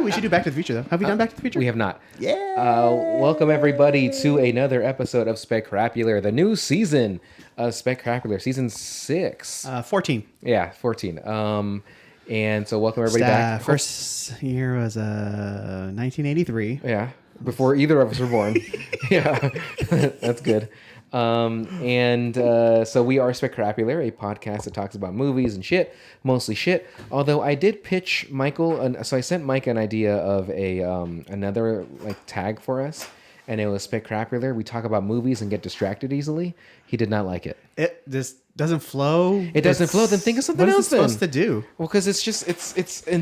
We should do Back to the Future, though. Have we done Back to the Future? We have not. Yeah. Welcome, everybody, to another episode of Specrapular, the new season of Specrapular, season 6. 14. Yeah, 14. And so welcome, everybody, back. First year was 1983. Yeah, before either of us were born. Yeah, that's good. So we are Specrapular, a podcast that talks about movies and shit, mostly shit. Although I did pitch Michael, so I sent Mike an idea of a another like tag for us, and it was Specrapular. We talk about movies and get distracted easily. He did not like it. It just doesn't flow. It doesn't flow. Then think of something else. What is it supposed to do? Well, because it's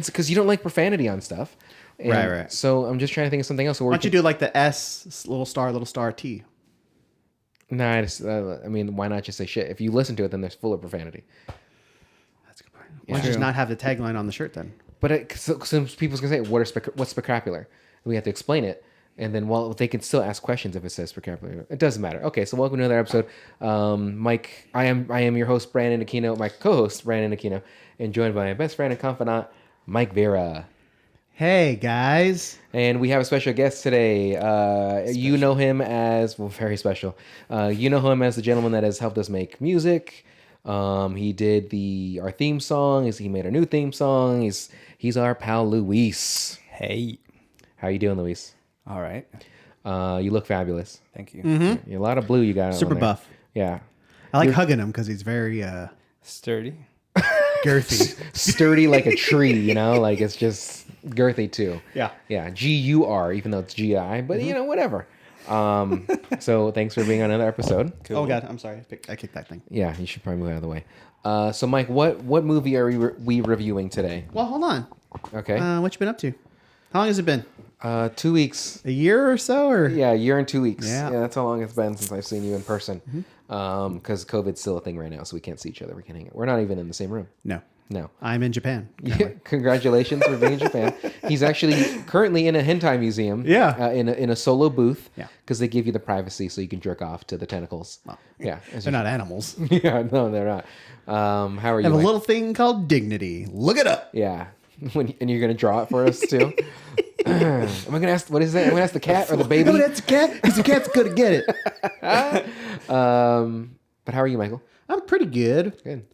because you don't like profanity on stuff. And Right. So I'm just trying to think of something else. So Why don't you do like the S, little star, T? No, I mean, why not just say shit? If you listen to it, then there's full of profanity. That's a good point. Why don't you just not have the tagline on the shirt then? But some people's gonna say, what's specrapular? And we have to explain it, and then they can still ask questions if it says specrapular. It doesn't matter. Okay, so welcome to another episode. Mike, I am your host Brandon Aquino, my co-host Brandon Aquino, and joined by my best friend and confidant Mike Vera. Hey guys. And we have a special guest today. You know him as, well, very special. You know him as the gentleman that has helped us make music. He did our theme song. He made our new theme song. He's our pal Luis. Hey. How you doing, Luis? All right. You look fabulous. Thank you. Mm-hmm. You're a lot of blue you got. Super buff. Yeah. I like hugging him because he's very Sturdy. girthy. Sturdy like a tree, like it's just girthy too. Yeah. Yeah. GUR, even though it's GI, but whatever. So thanks for being on another episode. Cool. Oh God, I'm sorry. I kicked that thing. Yeah, you should probably move out of the way. So Mike, what movie are we reviewing today? Well, hold on. Okay. What you been up to? How long has it been? 2 weeks. A year or so, or Yeah, a year and 2 weeks. Yeah. That's how long it's been since I've seen you in person. Because COVID's still a thing right now, so we can't see each other. We can't hang out. We're not even in the same room. no? No. I'm in Japan. Yeah, congratulations for being in Japan. He's actually currently in a hentai museum. Yeah. In a solo booth. Yeah. Because they give you the privacy so you can jerk off to the tentacles. Well, Yeah. They're not animals. Yeah, no, they're not. How are you? Have a Mike? little thing called dignity. Look it up. Yeah. And you're gonna draw it for us too. Am I gonna ask? What is that? I'm gonna ask the cat or the baby. No, that's a cat because the cat's gonna get it. But how are you, Michael? I'm pretty good. Good.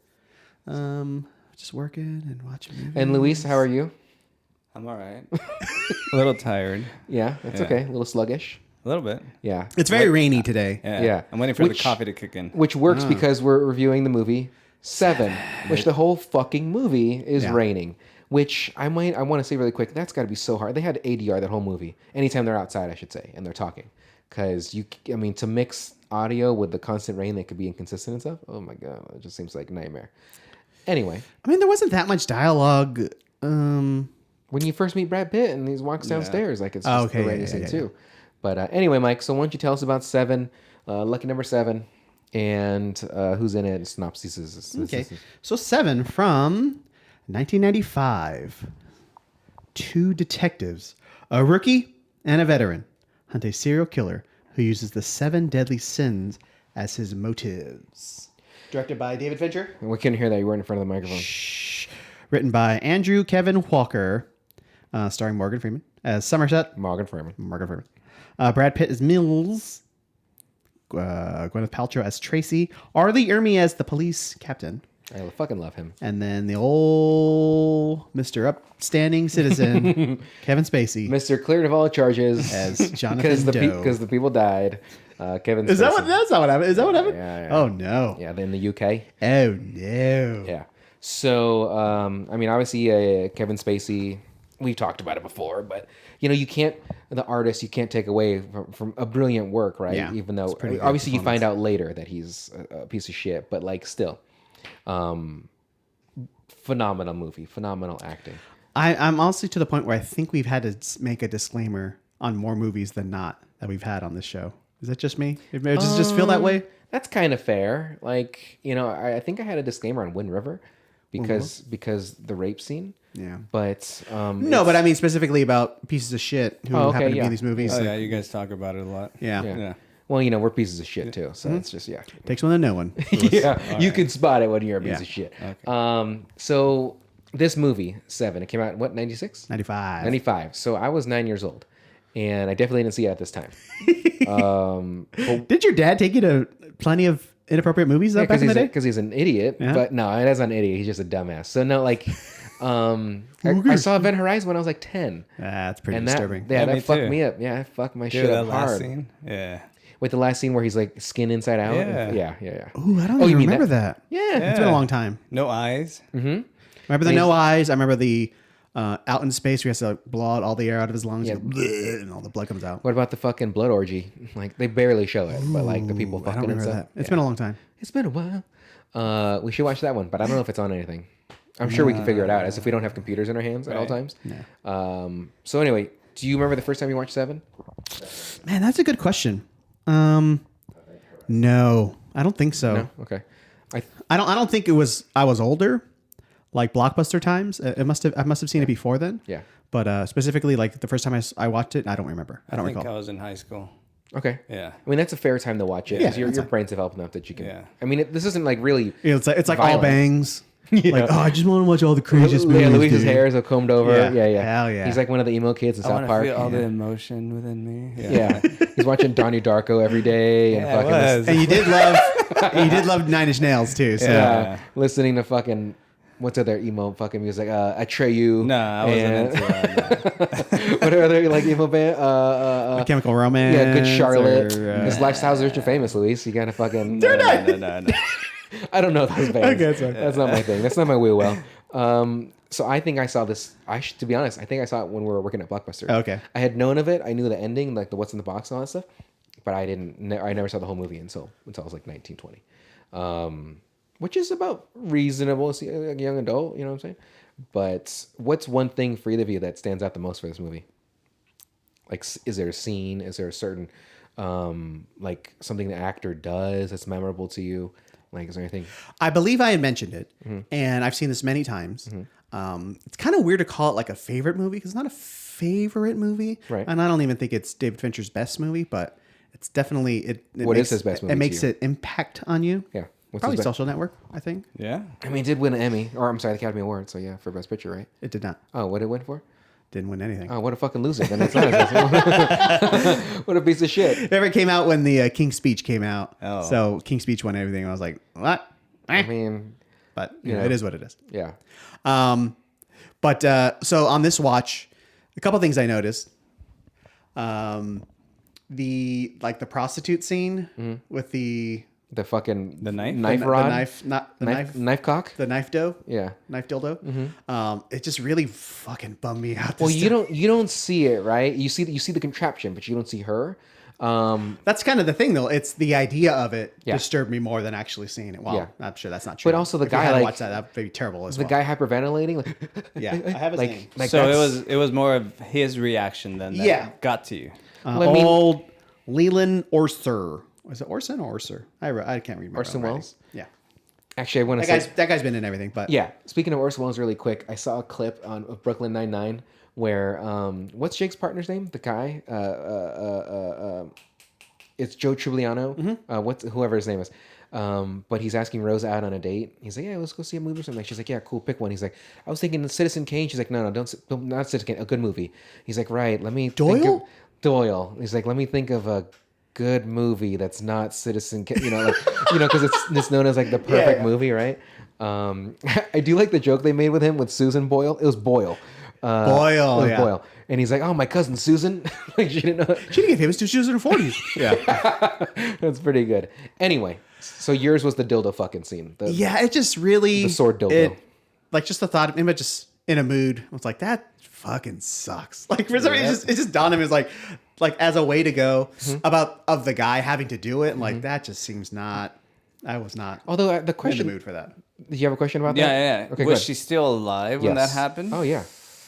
Just working and watching movies. And Luis, how are you? I'm all right. A little tired. Yeah, that's Yeah. okay. A little sluggish. A little bit. Yeah. It's very rainy today. Yeah. Yeah. I'm waiting for Which- the coffee to kick in. Which works because we're reviewing the movie Seven, which the whole fucking movie is Yeah. raining. Which I want to say really quick. That's got to be so hard. They had ADR that whole movie. Anytime they're outside, I should say, and they're talking, because to mix audio with the constant rain that could be inconsistent and stuff. Oh my god, it just seems like a nightmare. Anyway, I mean, there wasn't that much dialogue. when you first meet Brad Pitt and he walks downstairs, like it's just okay, the rainy yeah, scene yeah. too. But anyway, Mike, so why don't you tell us about Seven, lucky number 7, and who's in it, and synopsis. Okay, so Seven from 1995. 2 detectives, a rookie and a veteran, hunt a serial killer who uses the 7 deadly sins as his motives. Directed by David Fincher. We couldn't hear that. You weren't in front of the microphone. Shh. Written by Andrew Kevin Walker, starring Morgan Freeman as Somerset. Morgan Freeman. Brad Pitt as Mills. Gwyneth Paltrow as Tracy. Arlie Ermey as the police captain. I fucking love him. And then the old Mr. Upstanding Citizen, Kevin Spacey. Mr. Cleared of all charges As Jonathan Doe. because the people died. Kevin. Is that Spacey. what? That's not what happened. Is that what happened? Yeah. Oh no. Yeah, in the UK. Oh no. Yeah. So, obviously, Kevin Spacey. We've talked about it before, but you can't. The artist, you can't take away from a brilliant work, right? Yeah, Even though it's pretty good obviously you find performance. out later that he's a piece of shit, but still, phenomenal movie, phenomenal acting. I'm honestly to the point where I think we've had to make a disclaimer on more movies than not that we've had on this show. Is that just me? Does it just feel that way? That's kind of fair. I think I had a disclaimer on Wind River because the rape scene. Yeah. But No, but I mean specifically about pieces of shit who happen to be in these movies. Oh, yeah. You guys talk about it a lot. Yeah. Yeah. Well, we're pieces of shit too, so it's just Takes one to know one. yeah. You can spot it when you're a piece of shit. Okay. So this movie, Seven, it came out in what, 96? 95. 95. So I was 9 years old. And I definitely didn't see it at this time. Did your dad take you to plenty of inappropriate movies back in the day? Because he's an idiot. Yeah. But no, that's not an idiot. He's just a dumbass. So no, like, I saw Event Horizon when I was like 10. That's pretty And disturbing. that me fucked too. me up. Yeah, it fucked my Dude, shit that up last hard. scene. Yeah. With the last scene where he's like skin inside out. Yeah. Yeah. Ooh, I don't Oh, you even mean remember that. Yeah. It's been a long time. No eyes. Remember the no eyes? I remember the out in space where he has to blow out all the air out of his lungs. Yeah. And all the blood comes out. What about the fucking blood orgy? Like, they barely show it, but like the people I don't fucking and remember stuff. that. It's been a long time. It's been a while. We should watch that one, but I don't know if it's on anything. I'm sure we can figure it out, as if we don't have computers in our hands at all times. So anyway, do you remember the first time you watched Seven? Man, that's a good question. No, I don't think so. No? Okay. I don't think it was. I was older, like Blockbuster times. I must have seen it before then. Yeah. But specifically, like the first time I watched it, I don't remember. I don't I think recall. I was in high school. Okay. Yeah. I mean, that's a fair time to watch it. Yeah, Because your that's brain's developed enough that you can. Yeah. I mean, this isn't like really. It's like all violent. bangs. Yeah. Like, oh, I just want to watch all the craziest movies. Yeah, Luis's dude. hair is all combed over. Yeah. Yeah. Hell yeah. He's like one of the emo kids in I South want to Park. feel all the emotion within me. Yeah. He's watching Donnie Darko every day and Yeah, fucking it was. And you did love Nine Inch Nails too. So Yeah. listening to fucking what's other emo fucking music? Atreyu. No, I wasn't into that. What other like emo band? My Chemical Romance. Yeah, Good Charlotte. or, His lifestyle's rich and famous, Luis. You gotta fucking. No. I don't know those bands. Okay, sorry. That's not my thing. That's not my wheel well. So I think I saw this. To be honest, I think I saw it when we were working at Blockbuster. Okay. I had known of it. I knew the ending, like the what's in the box and all that stuff, but I didn't. I never saw the whole movie until I was like 19, 20, which is about reasonable as a young adult. You know what I'm saying? But what's one thing for either of you that stands out the most for this movie? Like, is there a scene? Is there a certain like something the actor does that's memorable to you? Like, is there anything? I believe I had mentioned it, Mm-hmm. and I've seen this many times. It's kind of weird to call it like a favorite movie because it's not a favorite movie, Right. And I don't even think it's David Fincher's best movie, but it's definitely it. What makes, is his best movie It to makes you? it impact on you. Yeah. What's Probably his Social Network. I think Yeah. I mean, it did win an Emmy, or I'm sorry, the Academy Award. So yeah, for Best Picture, right? it did not. Oh, what it win for? Didn't win anything. Oh, what a fucking loser! Then it's not his best. What a piece of shit. Remember, it came out when the King's Speech came out. Oh. So King's Speech won everything. And I was like, what? I mean, But you know, it is what it is. yeah. But so on this watch, a couple things I noticed. The prostitute scene with the The fucking The knife? knife the rod, knife, not the knife, knife cock. the knife dough, Yeah. knife dildo. It just really fucking bummed me out. Well, this you time. don't see it, right? You see the contraption, but you don't see her. That's kind of the thing, though. It's the idea of it Yeah. disturbed me more than actually seeing it. Well, Yeah. I'm sure that's not true. But also the If you guy, had to like- watch that would be terrible as The well. guy hyperventilating, like Yeah, I have his name. like So that's- it was more of his reaction than that Yeah. got to you. Well, I mean- Old Leland Orser. Was it Orson or Orser? I can't remember. Orson Welles? Yeah. Actually, I want to That say guy's been in everything, but yeah. Speaking of Orson Welles, really quick, I saw a clip of Brooklyn Nine-Nine where what's Jake's partner's name? The guy, it's Joe Tribbiano. What's whoever his name is. But he's asking Rose out on a date. He's like, yeah, let's go see a movie or something. She's like, yeah, cool, pick one. He's like, I was thinking Citizen Kane. She's like, no, don't not Citizen Kane, a good movie. He's like, right, let me think Doyle? of Doyle. He's like, let me think of a good movie that's not Citizen Kane, because it's known as like the perfect movie, right? I do like the joke they made with him with Susan Boyle. It was Boyle. Boyle, It was yeah. Boyle. And he's like, oh, my cousin Susan. Like, she didn't know. she didn't get famous until she was in her 40s. Yeah. That's pretty good. Anyway, so yours was the dildo fucking scene. Yeah, it just really The sword dildo. Like just the thought of him just in a mood. I was like, that fucking sucks. Like for some reason, it just dawned on me as like as a way to go of the guy having to do it. And like that just seems not. I was not Although the in the question, mood for that. do you have a question about that? Yeah. Okay, was good. she still alive when that Yes. happened? Oh yeah.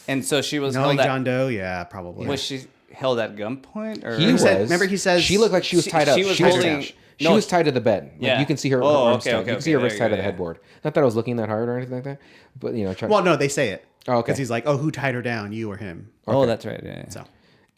And so she was Knowing held at, John Doe, yeah, probably. was she held at gunpoint or He said- was. remember he says- she looked like she was tied up. she was She was holding- she no. was tied to the bed. Like, Yeah. you can see her. Oh, arms okay, tied. okay, You can see okay, her wrist there tied you to the go, yeah. headboard. Not that I was looking that hard or anything like that, but Well, no, they say it. Oh, okay. Because he's like, oh, who tied her down, you or him? Oh, that's right. Yeah. So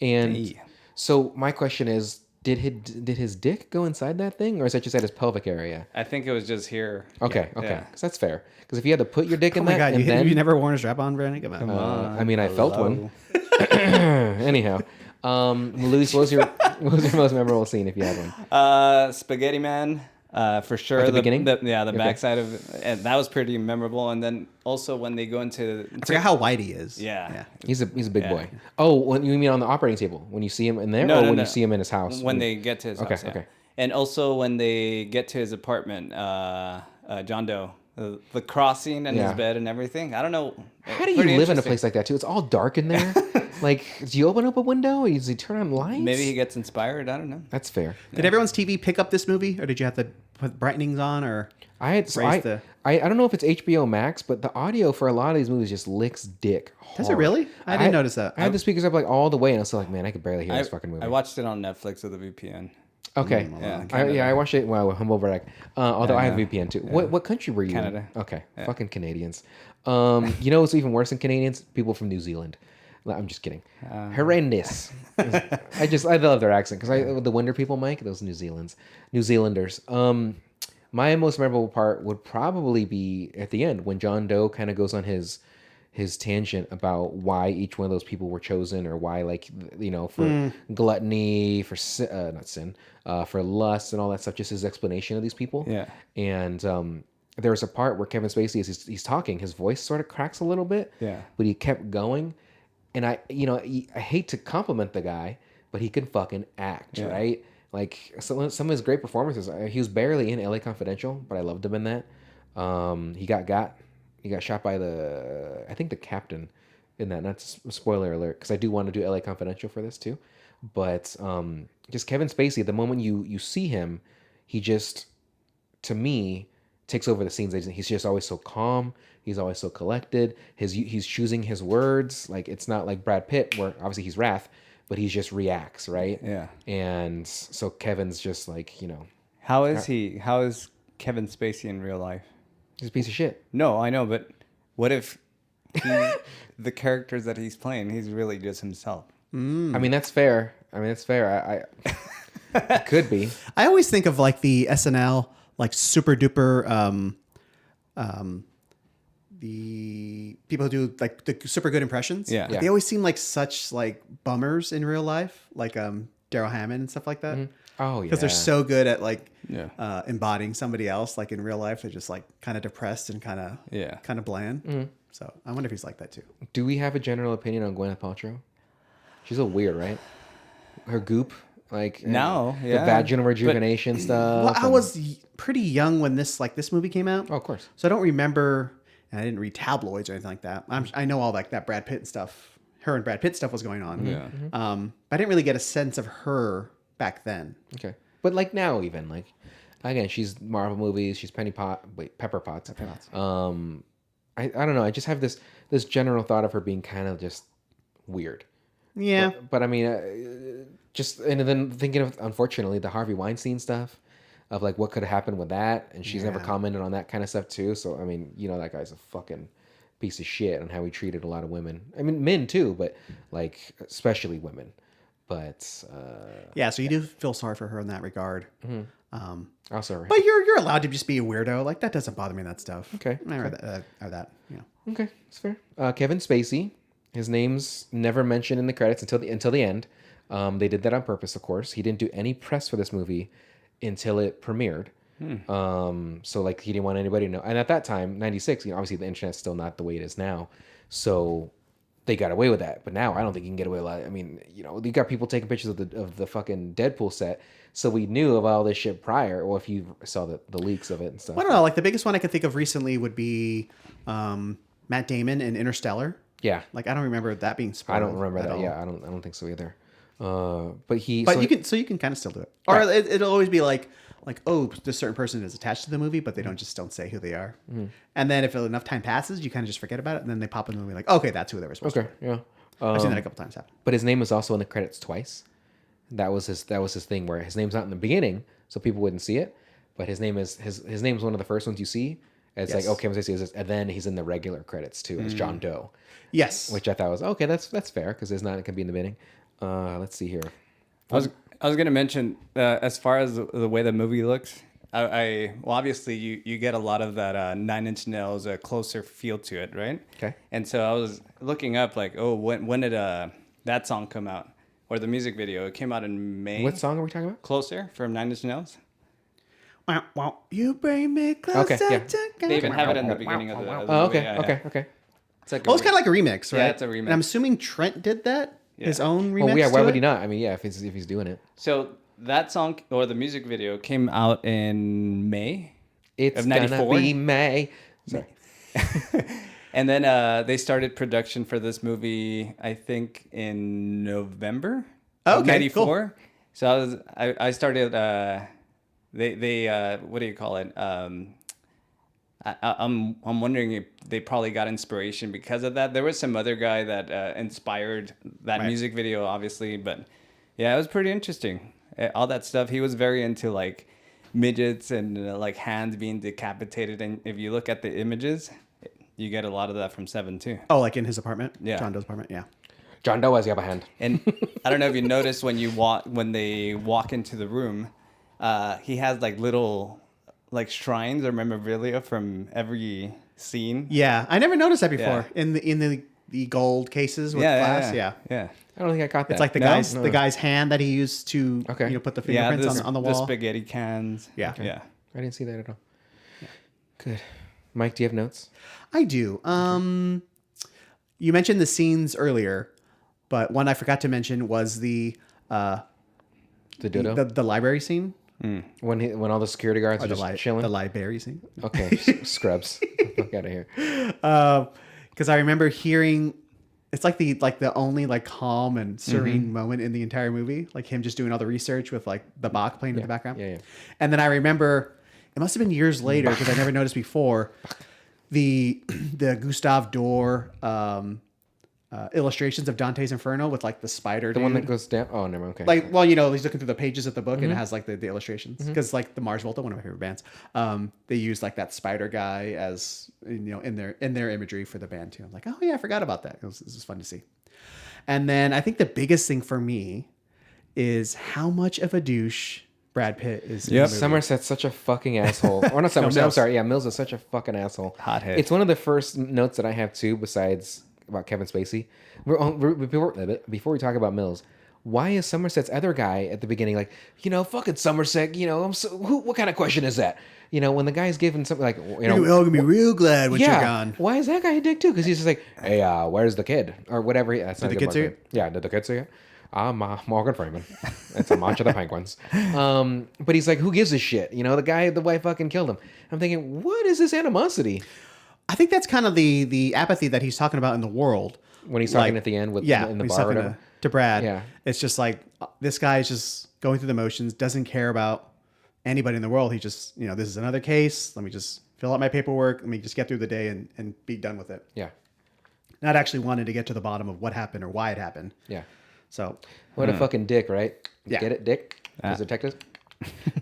And Yeah. so my question is, Did his dick go inside that thing, or is that just at his pelvic area? I think it was just here. Okay, Yeah. okay, Yeah. because that's fair. Because if you had to put your dick Oh in my that, god, and then you never worn a strap on, Brandon? Come on. I mean, I felt one. Hello. Anyhow, Luis, what was your most memorable scene if you had one? Spaghetti Man, for sure. At the beginning? The Okay. backside of it, and that was pretty memorable. And then also when they go into, I forgot how white he is. yeah. He's a big Yeah. boy. Oh, when you mean on the operating table, when you see him in there, No, or no, when no. you see him in his house? When they get to his Okay, house, yeah. okay. And also when they get to his apartment, John Doe, the crossing and Yeah. his bed and everything. I don't know. How do you Pretty live in a interesting. place like that too? It's all dark in there. Like, do you open up a window? Does he turn on lights? Maybe he gets inspired. I don't know. That's fair. Did everyone's TV pick up this movie, or did you have to put brightenings on, or I don't know if it's HBO Max, but the audio for a lot of these movies just licks dick hard. Does it really? I didn't notice that. I had the speakers up like all the way, and I was like, man, I could barely hear this fucking movie. I watched it on Netflix with a VPN. Okay. Yeah, I watched it. Wow, humble brag. Although I have VPN too. What country were you Canada. in? Okay. Fucking Canadians. You know what's even worse than Canadians? People from New Zealand. I'm just kidding. Horrendous. I love their accent because the Winter people, Mike, those New Zealanders. My most memorable part would probably be at the end when John Doe kind of goes on his tangent about why each one of those people were chosen, or why, like, you know, for gluttony, for not sin, for lust and all that stuff. Just his explanation of these people. Yeah. And there's a part where Kevin Spacey he's talking, his voice sort of cracks a little bit. Yeah. But he kept going, and I hate to compliment the guy, but he can fucking act, right? Like some of his great performances. He was barely in LA Confidential, but I loved him in that. He got shot by I think the captain in that. Not spoiler alert, because I do want to do LA Confidential for this too. But just Kevin Spacey, the moment you see him, he just, to me, takes over the scenes. He's just always so calm. He's always so collected. He's choosing his words. Like, it's not like Brad Pitt, where obviously he's wrath, but he just reacts, right? Yeah. And so Kevin's just like, you know, How is he? How is Kevin Spacey in real life? he's a piece of shit. No, I know, but what if the characters that he's playing, he's really just himself? I mean, that's fair. I it could be. I always think of like the SNL, like super duper, the people who do like the super good impressions. Yeah. Like, they always seem like such like bummers in real life, like Daryl Hammond and stuff like that. Oh, yeah. Because they're so good at like Yeah. embodying somebody else. Like in real life, they're just like kind of depressed and kind of bland. So I wonder if he's like that too. Do we have a general opinion on Gwyneth Paltrow? She's a weird, right? Her goop, like No, the yeah. vaginal rejuvenation stuff. Well, I was pretty young when this movie came out. Oh, of course. So I don't remember, and I didn't read tabloids or anything like that. I know all like that Brad Pitt stuff, her and Brad Pitt stuff was going on. Yeah. But I didn't really get a sense of her back then. Okay, but like now, even like again, she's Marvel movies. She's Pepper Potts. I don't know. I just have this general thought of her being kind of just weird. Yeah. But I mean, just and then thinking of, unfortunately, the Harvey Weinstein stuff of like what could have happened with that, and she's never commented on that kind of stuff too. So I mean, you know, that guy's a fucking piece of shit on how he treated a lot of women. I mean, men too, but like especially women. But Yeah. So you do feel sorry for her in that regard. also, But you're allowed to just be a weirdo. Like that doesn't bother me. That stuff. Okay. Or that. You know. okay, it's fair. Kevin Spacey, his name's never mentioned in the credits until the end. They did that on purpose, of course. He didn't do any press for this movie until it premiered. So like he didn't want anybody to know. And at that time, 96, you know, obviously the internet's still not the way it is now. So they got away with that. But now I don't think you can get away with that. I mean, you know, you got people taking pictures of the fucking Deadpool set. So we knew of all this shit prior, or if you saw the leaks of it and stuff. I don't know. Like the biggest one I could think of recently would be Matt Damon in Interstellar. Yeah. Like I don't remember that being spoiled. I don't remember at that. all. Yeah, I don't think so either. But you can kind of still do it, or it'll always be like, oh, this certain person is attached to the movie, but they don't say who they are. And then if enough time passes, you kind of just forget about it, and then they pop in the movie like, okay, that's who they were supposed to be. Yeah. I've seen that a couple times happen. But his name was also in the credits twice. That was his thing where his name's not in the beginning, so people wouldn't see it. But his name is his name's one of the first ones you see. It's like, okay, and then he's in the regular credits too as John Doe. Yes. Which I thought was okay. That's fair because it's not. It can be in the beginning. Let's see here. I was gonna mention as far as the way the movie looks. Well, obviously you get a lot of that Nine Inch Nails closer feel to it, right? Okay. And so I was looking up like, oh, when did that song come out, or the music video? It came out in May. What song are we talking about? Closer from Nine Inch Nails. Wow, you bring me closer Okay, yeah. to They even have it in the beginning of the Oh, movie. okay, Yeah, okay, yeah. okay. It's like Oh, it's kind of like a remix, right? Yeah, it's a remix. And I'm assuming Trent did that, his Yeah. own remix. Well, yeah. Why to would it? he not? I mean, yeah. If he's doing it, So that song or the music video came out in May it's of gonna '94. be May. Sorry. And then they started production for this movie, I think, in November of Okay, '94. So I started. They what do you call it? I'm wondering if they probably got inspiration because of that. There was some other guy that inspired that Right. music video, obviously, but yeah, it was pretty interesting. All that stuff. He was very into like midgets and like hands being decapitated. And if you look at the images, you get a lot of that from Seven too. Oh, like in his apartment? Yeah. John Doe's apartment, yeah. John Doe has the upper hand. And I don't know if you noticed when they walk into the room, he has like little like shrines or memorabilia from every scene. Yeah, I never noticed that before. Yeah. In the gold cases with glass, yeah. yeah. I don't think I caught that. It's like the No? guy's hand that he used to Okay. put the Yeah, fingerprints on the the wall. spaghetti cans. Yeah. Okay. Yeah. I didn't see that at all. Good. Mike, do you have notes? I do. You mentioned the scenes earlier, but one I forgot to mention was the The dodo. the library scene. When all the security guards Or are just chilling. the library scene. Okay, scrubs. Fuck out of here. Because I remember hearing, it's like the only like calm and serene moment in the entire movie, like him just doing all the research with like the Bach playing in the background. Yeah, yeah. And then I remember, it must have been years later because I never noticed before, the Gustave Doré illustrations of Dante's Inferno with like the spider. The one that goes down. Oh, never. Okay. like, well, he's looking through the pages of the book and it has like the illustrations because like the Mars Volta, one of my favorite bands, they use like that spider guy as in their imagery for the band too. I'm like, oh yeah, I forgot about that. It was fun to see. And then I think the biggest thing for me is how much of a douche Brad Pitt is. In the movie. Somerset's such a fucking asshle. Or not Somerset. I'm Mills. sorry. Yeah, Mills is such a fucking asshole. Hothead. It's one of the first notes that I have too, besides about Kevin Spacey. Before we talk about Mills, why is Somerset's other guy at the beginning like, fucking Somerset, what kind of question is that? When the guy's giving something like, You're all gonna be real glad when you're gone. Why is that guy a dick too? Because he's just like, hey, where's the kid or whatever? That's not Did a the good kid see Mark. it? Yeah, did the kid see it? Morgan Freeman. It's a match of the Penguins. But he's like, who gives a shit? The wife fucking killed him. I'm thinking, what is this animosity? I think that's kind of the apathy that he's talking about in the world. When he's talking at the end in the when he's bar or talking whatever. to Brad. Yeah. It's just like this guy is just going through the motions, doesn't care about anybody in the world. He just, this is another case. Let me just fill out my paperwork. Let me just get through the day and be done with it. Yeah. Not actually wanting to get to the bottom of what happened or why it happened. Yeah. So What a fucking dick, right? Yeah. Get it, dick? As a detective?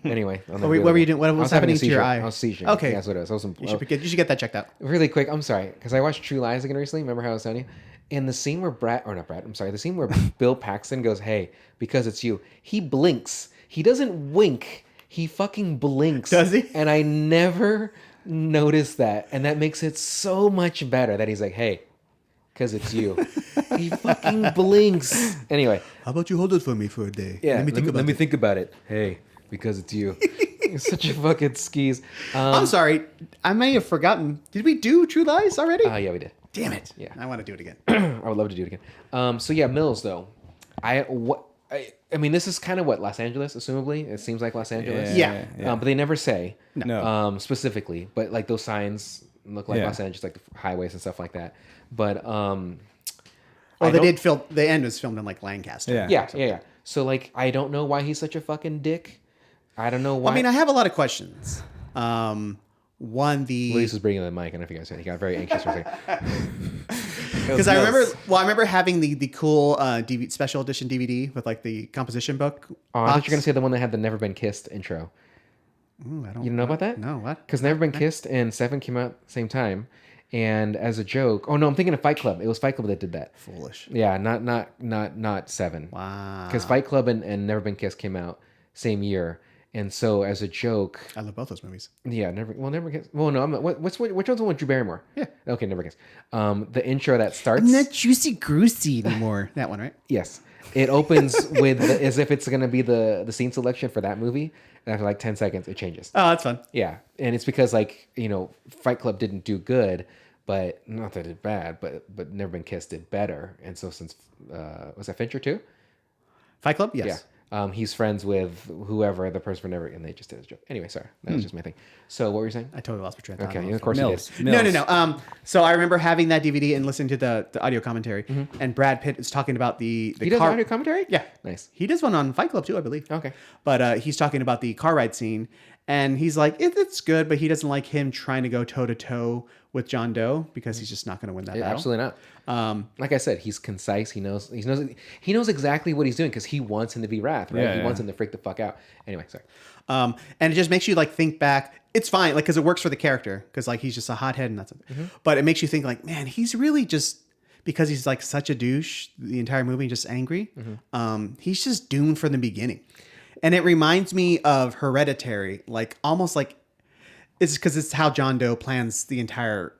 Anyway. what were you doing? What was happening to your eye? I was seizure. Okay. Yeah, that's what it was. you should get that checked out. Really quick, I'm sorry, because I watched True Lies again recently. Remember how I was telling you? In the scene where the scene where Bill Paxton goes, hey, because it's you, he blinks. He doesn't wink. He fucking blinks. Does he? And I never noticed that. And that makes it so much better that he's like, hey, because it's you. He fucking blinks. Anyway. How about you hold it for me for a day? Yeah, let me think about it. Hey, because it's you. He's such a fucking skis. I'm sorry. I may have forgotten. Did we do True Lies already? Yeah, we did. Damn it. Yeah. I want to do it again. I would love to do it again. So yeah, Mills though. I mean, this is kind of what Los Angeles, assumably. It seems like Los Angeles. Yeah. But they never say No. specifically. But like those signs look like Yeah. Los Angeles, like the highways and stuff like that. But Well, they did film. The end was filmed in like Lancaster. Yeah. yeah. So like, I don't know why he's such a fucking dick. I don't know why. I mean, I have a lot of questions. One, Luis was bringing the mic. I don't know if you guys said he got very anxious for a second. because I remember having the cool special edition DVD with like the composition book. Oh, I thought you were gonna say the one that had the "Never Been Kissed" intro. Ooh, I don't. You don't know about that? No, what? Because "Never Been Kissed" and "Se7en" came out at the same time, And as a joke, oh no, I'm thinking of Fight Club. It was Fight Club that did that. Foolish. Yeah, not Seven. Wow. Because Fight Club and Never Been Kissed came out same year, and so as a joke, I love both those movies. yeah, Never Kiss. Well, no, which one's the one with Drew Barrymore? Yeah. Okay, Never Kiss. The intro that starts. I'm not juicy groosey anymore. That one, right? Yes, it opens with as if it's gonna be the scene selection for that movie, and after like 10 seconds, it changes. Oh, that's fun. Yeah, and it's because like Fight Club didn't do good, but not that it did bad, but Never Been Kissed did better, and so since was that Fincher too? Fight Club, yes. Yeah. He's friends with whoever the person for Never, and they just did a joke. Anyway, sorry, that was just my thing. So what were you saying? I totally lost my train of thought. Okay, of course Mills. you No. So I remember having that DVD and listening to the audio commentary, and Brad Pitt is talking about the did. He does car. audio commentary? Yeah, Nice. He does one on Fight Club too, I believe. Okay. But he's talking about the car ride scene, and he's like, it's good, but he doesn't like him trying to go toe to toe with John Doe because he's just not going to win that battle. Absolutely not. Like I said, he's concise. He knows exactly what he's doing because he wants him to be Wrath, right? Yeah, he yeah. wants him to freak the fuck out. Anyway, sorry. And it just makes you like think back. It's fine, like because it works for the character, because like he's just a hothead and that's it. But it makes you think like, man, he's really just because he's like such a douche the entire movie, just angry. He's just doomed from the beginning, and it reminds me of Hereditary, like almost like it's because it's how John Doe plans the entire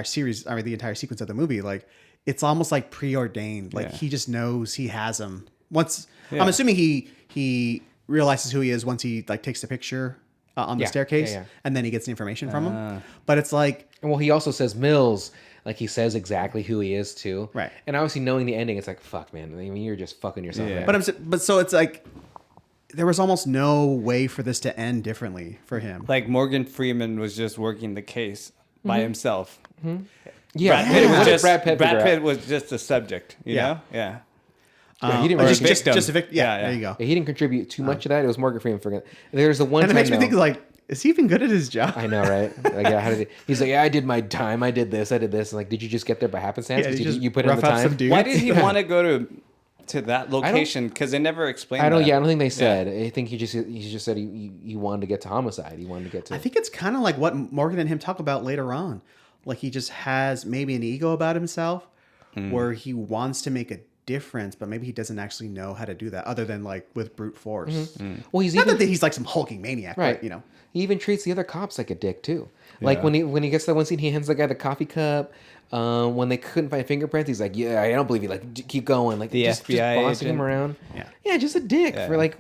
series, I mean the entire sequence of the movie. Like it's almost like preordained. Like he just knows he has him. Once I'm assuming he realizes who he is once he like takes the picture on the staircase, and then he gets the information from him. But it's like, Well, he also says Mills. Like he says exactly who he is too. Right. And obviously knowing the ending, it's like, fuck, man. I mean, you're just fucking yourself. Yeah. Man. but so it's like there was almost no way for this to end differently for him. Like Morgan Freeman was just working the case by himself. Yeah. Brad Pitt was just a subject, you know? Yeah. Yeah, he didn't Or really just a victim. Yeah, there you go. Yeah, he didn't contribute too much to that. It was Morgan Freeman. Forget. There's the one And it time makes me think like, is he even good at his job? I know, right? Like, yeah, how did he? He's like, yeah, I did my time. I did this. I did this. And like, did you just get there by happenstance? Yeah, Did you just you put in the rough out some time? dudes. Why did he want to go to that location? Because they never explained I don't. that. Yeah, I don't think they said. I think he just said he wanted to get to homicide. He wanted to get to. I think it's kind of like what Morgan and him talk about later on. Like he just has maybe an ego about himself where he wants to make a difference, but maybe he doesn't actually know how to do that other than like with brute force. Well, he's Not even that he's like some hulking maniac, right. but you know. He even treats the other cops like a dick too. Like when he gets to that one scene, he hands the guy the coffee cup. When they couldn't find fingerprints, he's like, "Yeah, I don't believe you. Like, keep going." Like The just FBI bossing him agent. around. Yeah. Yeah, just a dick for like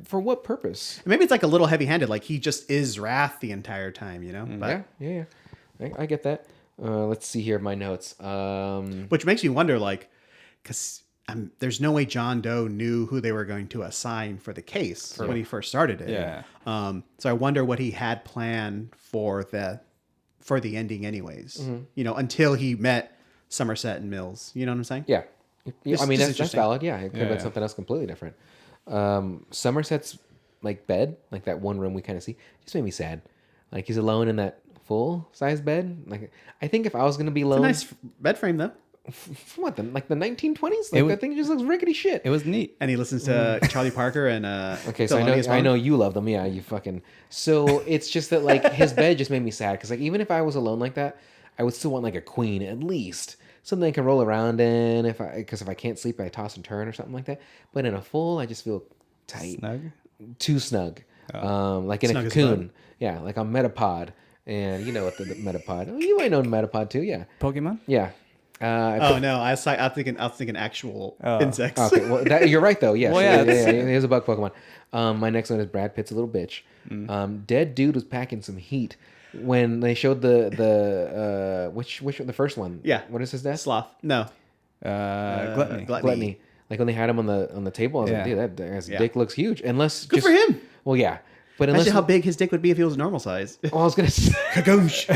for what purpose? Maybe it's like a little heavy-handed, like he just is Wrath the entire time, you know? But, Yeah. I get that. Let's see here my notes. which makes you wonder, like, because there's no way John Doe knew who they were going to assign for the case when he first started it. Yeah. So I wonder what he had planned for the ending, anyways. You know, until he met Somerset and Mills. You know what I'm saying? Yeah. It's I mean, just that's interesting. valid. Yeah, it could have been Yeah. something else completely different. Somerset's like bed, like that one room we kind of see, just made me sad. Like he's alone in that full size bed. Like I think if I was gonna be alone, It's a nice bed frame though. what the 1920s? Like that thing just looks rickety shit. It was neat. And he listens to Charlie Parker and Okay, so Thelonious I Monk. know you love them. Yeah, you fucking. So it's just that like his bed just made me sad because like even if I was alone like that, I would still want like a queen at least, something I can roll around in if I can't sleep, I toss and turn or something like that. But in a full, I just feel tight, Snug? too snug, like in Snug a as cocoon. bud. Yeah, like on Metapod, and you know what the Metapod. Oh, you might know Metapod too. Yeah, Pokemon? yeah. Oh no, I was thinking actual insects. Okay, well, you're right though. Yes, Well, yeah, Here's a bug Pokemon. My next one is Brad Pitt's a little bitch. Dead dude was packing some heat when they showed the which the first one. Yeah. What is his death? Sloth. No. Gluttony. Gluttony. Like when they had him on the table, I was like, Yeah. dude, that guy's dick looks huge. Unless Good for him. Well, yeah, but unless Imagine how big his dick would be if he was normal size. well, I was gonna say, Kagoosh.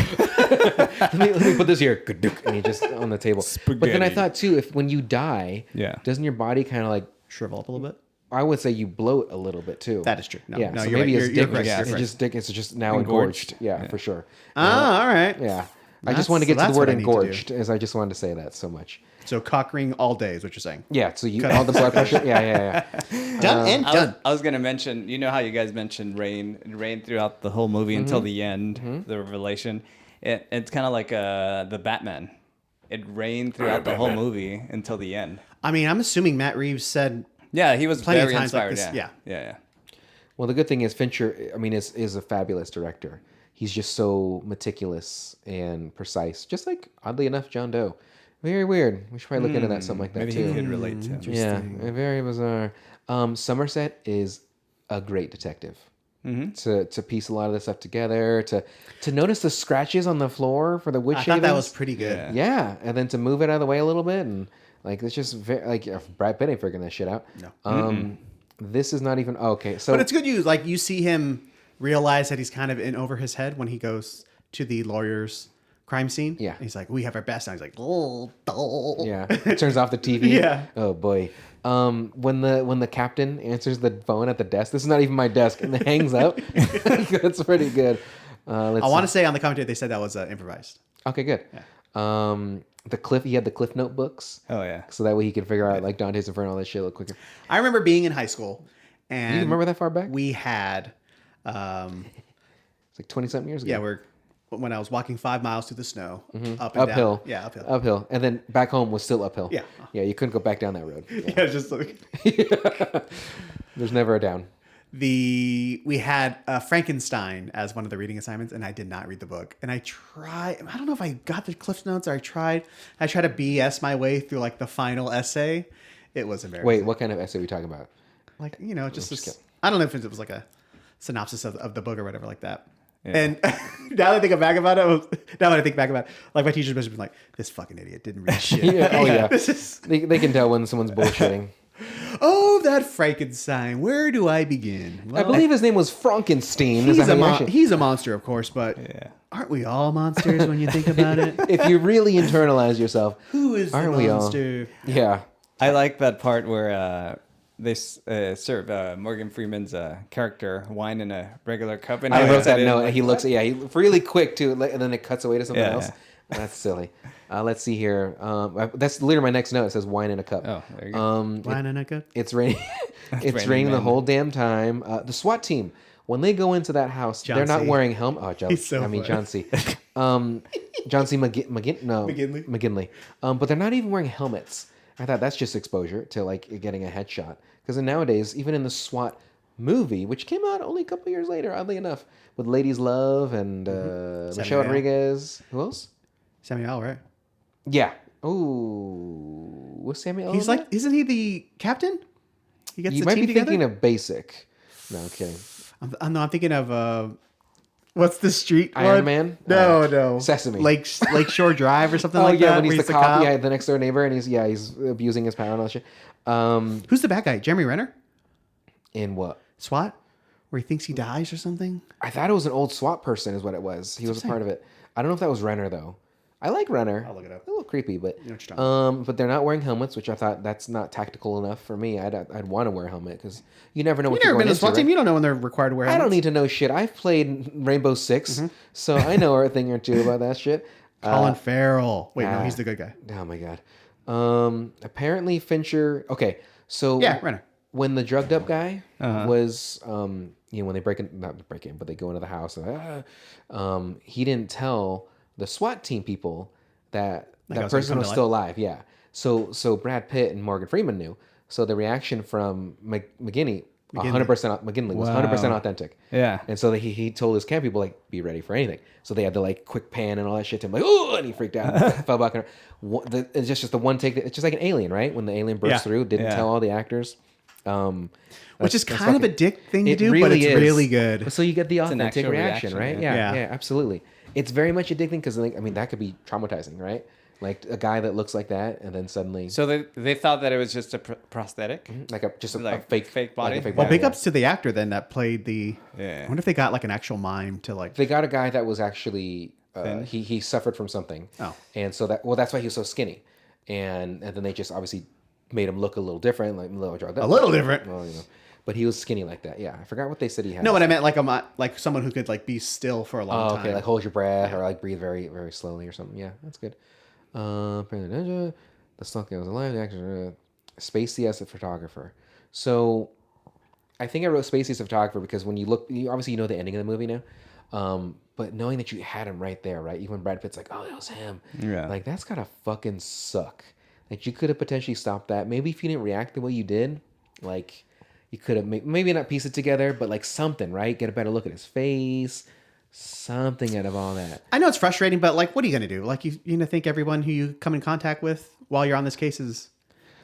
let me put this here, and he just on the table. But then I Spaghetti. thought too, if when you die, Yeah. doesn't your body kind of like Shrivel up a little bit. I would say you bloat a little bit too. That is true. No, yeah, no, so you're maybe right. his You're dick, correct. is You're just dick is just now Engorged. engorged. Yeah, for sure. Ah, all right. Yeah, I That's- just wanted to get to that's the word what I need to do. engorged, as I just wanted to say that so much. So cock ring all day is what you're saying. Yeah, so you all the blood pressure. Yeah. Done and done. I was gonna mention, you know how you guys mentioned rain throughout the whole movie until the end, the revelation, It's kind of like the Batman. It rained throughout the whole movie until the end. I mean, I'm assuming Matt Reeves said Yeah, he was plenty of very times like inspired. this. Yeah. Yeah. Well, the good thing is Fincher, I mean, is a fabulous director. He's just so meticulous and precise. Just like, oddly enough, John Doe. Very weird. We should probably look into that, something like that, Maybe too. he could relate to. Yeah, very bizarre. Somerset is a great detective. To piece a lot of this stuff together, to notice the scratches on the floor for the wood I shavings. thought that was pretty good. Yeah, and then to move it out of the way a little bit, and like it's just very, like Brad Pitt ain't figuring that shit out. No. This is not even okay. So, But it's good use. Like you see him realize that he's kind of in over his head when he goes to the lawyer's crime scene. Yeah. And he's like, we have our best. And he's like, oh. yeah, turns off the TV. Yeah. Oh boy. When the captain answers the phone at the desk, this is not even my desk, and it hangs up. That's pretty good. I want to say on the commentary they said that was improvised. Okay, good. He had the Cliff Notebooks. Oh yeah. So that way he could figure out like Dante's Inferno, all that shit a little quicker. I remember being in high school, and You remember that far back? we had, It's like 20-something years ago. yeah, when I was walking 5 miles through the snow, up and Uphill. down. Yeah, uphill. Uphill. And then back home was still uphill. Yeah. Yeah, you couldn't go back down that road. Yeah. Yeah, just like There's never a down. we had Frankenstein as one of the reading assignments, and I did not read the book. And I don't know if I got the Cliff Notes or I tried to BS my way through like the final essay. It was embarrassing. Wait, what kind of essay are we talking about? Like, you know, just just this, kidding. I don't know if it was like a synopsis of the book or whatever like that. Yeah. And now that I think back about it, like my teacher's been like, this fucking idiot didn't read shit. Yeah, oh yeah. This is, They can tell when someone's bullshitting. oh, that Frankenstein. Where do I begin? I Well, believe his name was Frankenstein. Is that how you actually- he's a monster, of course, but aren't we all monsters when you think about it? If you really internalize yourself, Who is Aren't the we all? monster? yeah. I like that part where they serve Morgan Freeman's character wine in a regular cup. And I he wrote looks that at it note. like, He looks, yeah, he really quick too, and then it cuts away to something Yeah, else. yeah. That's silly. Let's see here. That's literally my next note. It says wine in a cup. Oh, there you go. Wine in a cup? It's raining. It's raining raining the men. whole damn time. The SWAT team, when they go into that house, John they're not C. wearing helmet. Oh, John. He's so John C. John C. McGinley. But they're not even wearing helmets. I thought that's just exposure to like getting a headshot. Because nowadays, even in the SWAT movie, which came out only a couple years later, oddly enough, with Ladies Love and Michelle Samuel. Rodriguez. Who else? Samuel, right? Yeah. Ooh, was Samuel? He's in like, isn't he the captain? He gets that? You the might team be together? thinking of Basic. No, I'm kidding. I'm thinking of what's the street? Iron one? Man? No. Sesame. Lakeshore Drive or something Oh like yeah, that. when where he's the cop, yeah, the next door neighbor, and he's abusing his power and all that shit. Who's the bad guy? Jeremy Renner? In what? SWAT? Where he thinks he dies or something? I thought it was an old SWAT person, is what it was. He was a part of it. I don't know if that was Renner though. I like Renner. I'll look it up. A little creepy, but know what you're talking but they're not wearing helmets, which I thought that's not tactical enough for me. I'd want to wear a helmet because you never know what You've you're never been going to a into. SWAT team. Right? You don't know when they're required to wear I don't helmets. need to know shit. I've played Rainbow Six, so I know a thing or two about that shit. Colin Farrell. Wait, no, ah. he's the good guy. Oh my god. Apparently Fincher. Okay, so Yeah, Renner. when the drugged up guy was, when they not break in, but they go into the house, and, he didn't tell the SWAT team people that I that was gonna person come was to still alive. Yeah. So Brad Pitt and Morgan Freeman knew. So the reaction from McGinley, 100% McGinley was 100% authentic. Yeah. And so he told his camp people like, be ready for anything. So they had the like quick pan and all that shit to him, like, oh, and he freaked out, fell back. It's just the one take. It's just like an alien, right? When the alien burst Yeah. through, didn't tell all the actors. Which is that's kind of a fucking- dick thing to it do, but really it's is. really good. So you get the an authentic actual reaction, reaction, right? yeah. Yeah, absolutely. It's very much addicting because that could be traumatizing, right? Like a guy that looks like that, and then suddenly, So they thought that it was just a prosthetic. like a Like fake body? like a fake Well, body, big yeah. ups to the actor then that played the. Yeah. I wonder if they got like an actual mime to like. They got a guy that was actually he suffered from something. Oh. And so that's why he was so skinny, and then they just obviously made him look a little different, like a little drugged up. A little different. Well, but he was skinny like that. Yeah, I forgot what they said he had. No, but I meant like someone who could like be still for a long Oh, time. okay, like hold your breath or like breathe very, very slowly or something. Yeah, that's good. The stunt guy was alive. The actor, Spacey as a photographer. So, I think I wrote Spacey as a photographer because when you look, you obviously know the ending of the movie now. But knowing that you had him right there, right? Even Brad Pitt's like, oh, that was him. Yeah. Like, that's gotta fucking suck. Like, you could have potentially stopped that. Maybe if you didn't react the way you did, like, you could have maybe not piece it together, but like something, right? Get a better look at his face, something out of all that. I know it's frustrating, but like, what are you going to do? Like, you're going to think everyone who you come in contact with while you're on this case is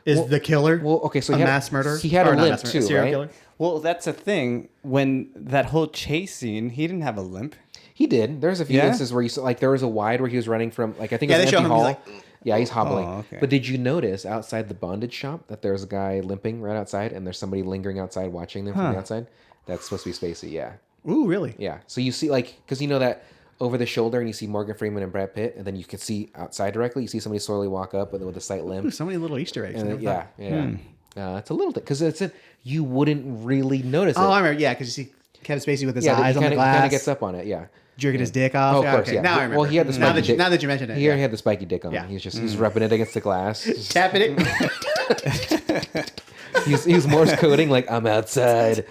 the killer? Well, okay, so a mass murderer? He had a Or not limp mass murderer, too, serial right? killer? Well, that's the thing. When that whole chase scene, he didn't have a limp. He did. There's a few Yeah? instances where you saw, like, there was a wide where he was running from, like, I think it Yeah, was they an show empty him, he's hall. like, Yeah, he's hobbling. Oh, okay. But did you notice outside the bondage shop that there's a guy limping right outside, and there's somebody lingering outside watching them from the outside? That's supposed to be Spacey. Yeah, Ooh, really? yeah. So you see, like, because you know that over the shoulder, and you see Morgan Freeman and Brad Pitt, and then you can see outside directly. You see somebody slowly walk up with a slight limp. Ooh, so many little Easter eggs. I And never yeah, thought. yeah. It's a little thing because you wouldn't really notice it. Oh, I remember. Yeah, because you see Kevin Spacey with his yeah, eyes he on the kinda, glass. He kind of gets up on it. Yeah. Jerking his dick off. Oh, of course, okay. yeah. Now I remember. Well, he had the now spiky dick. that you mentioned it. He already had the spiky dick on. Yeah. He's rubbing it against the glass. Tapping it. He's Morse coding like I'm outside.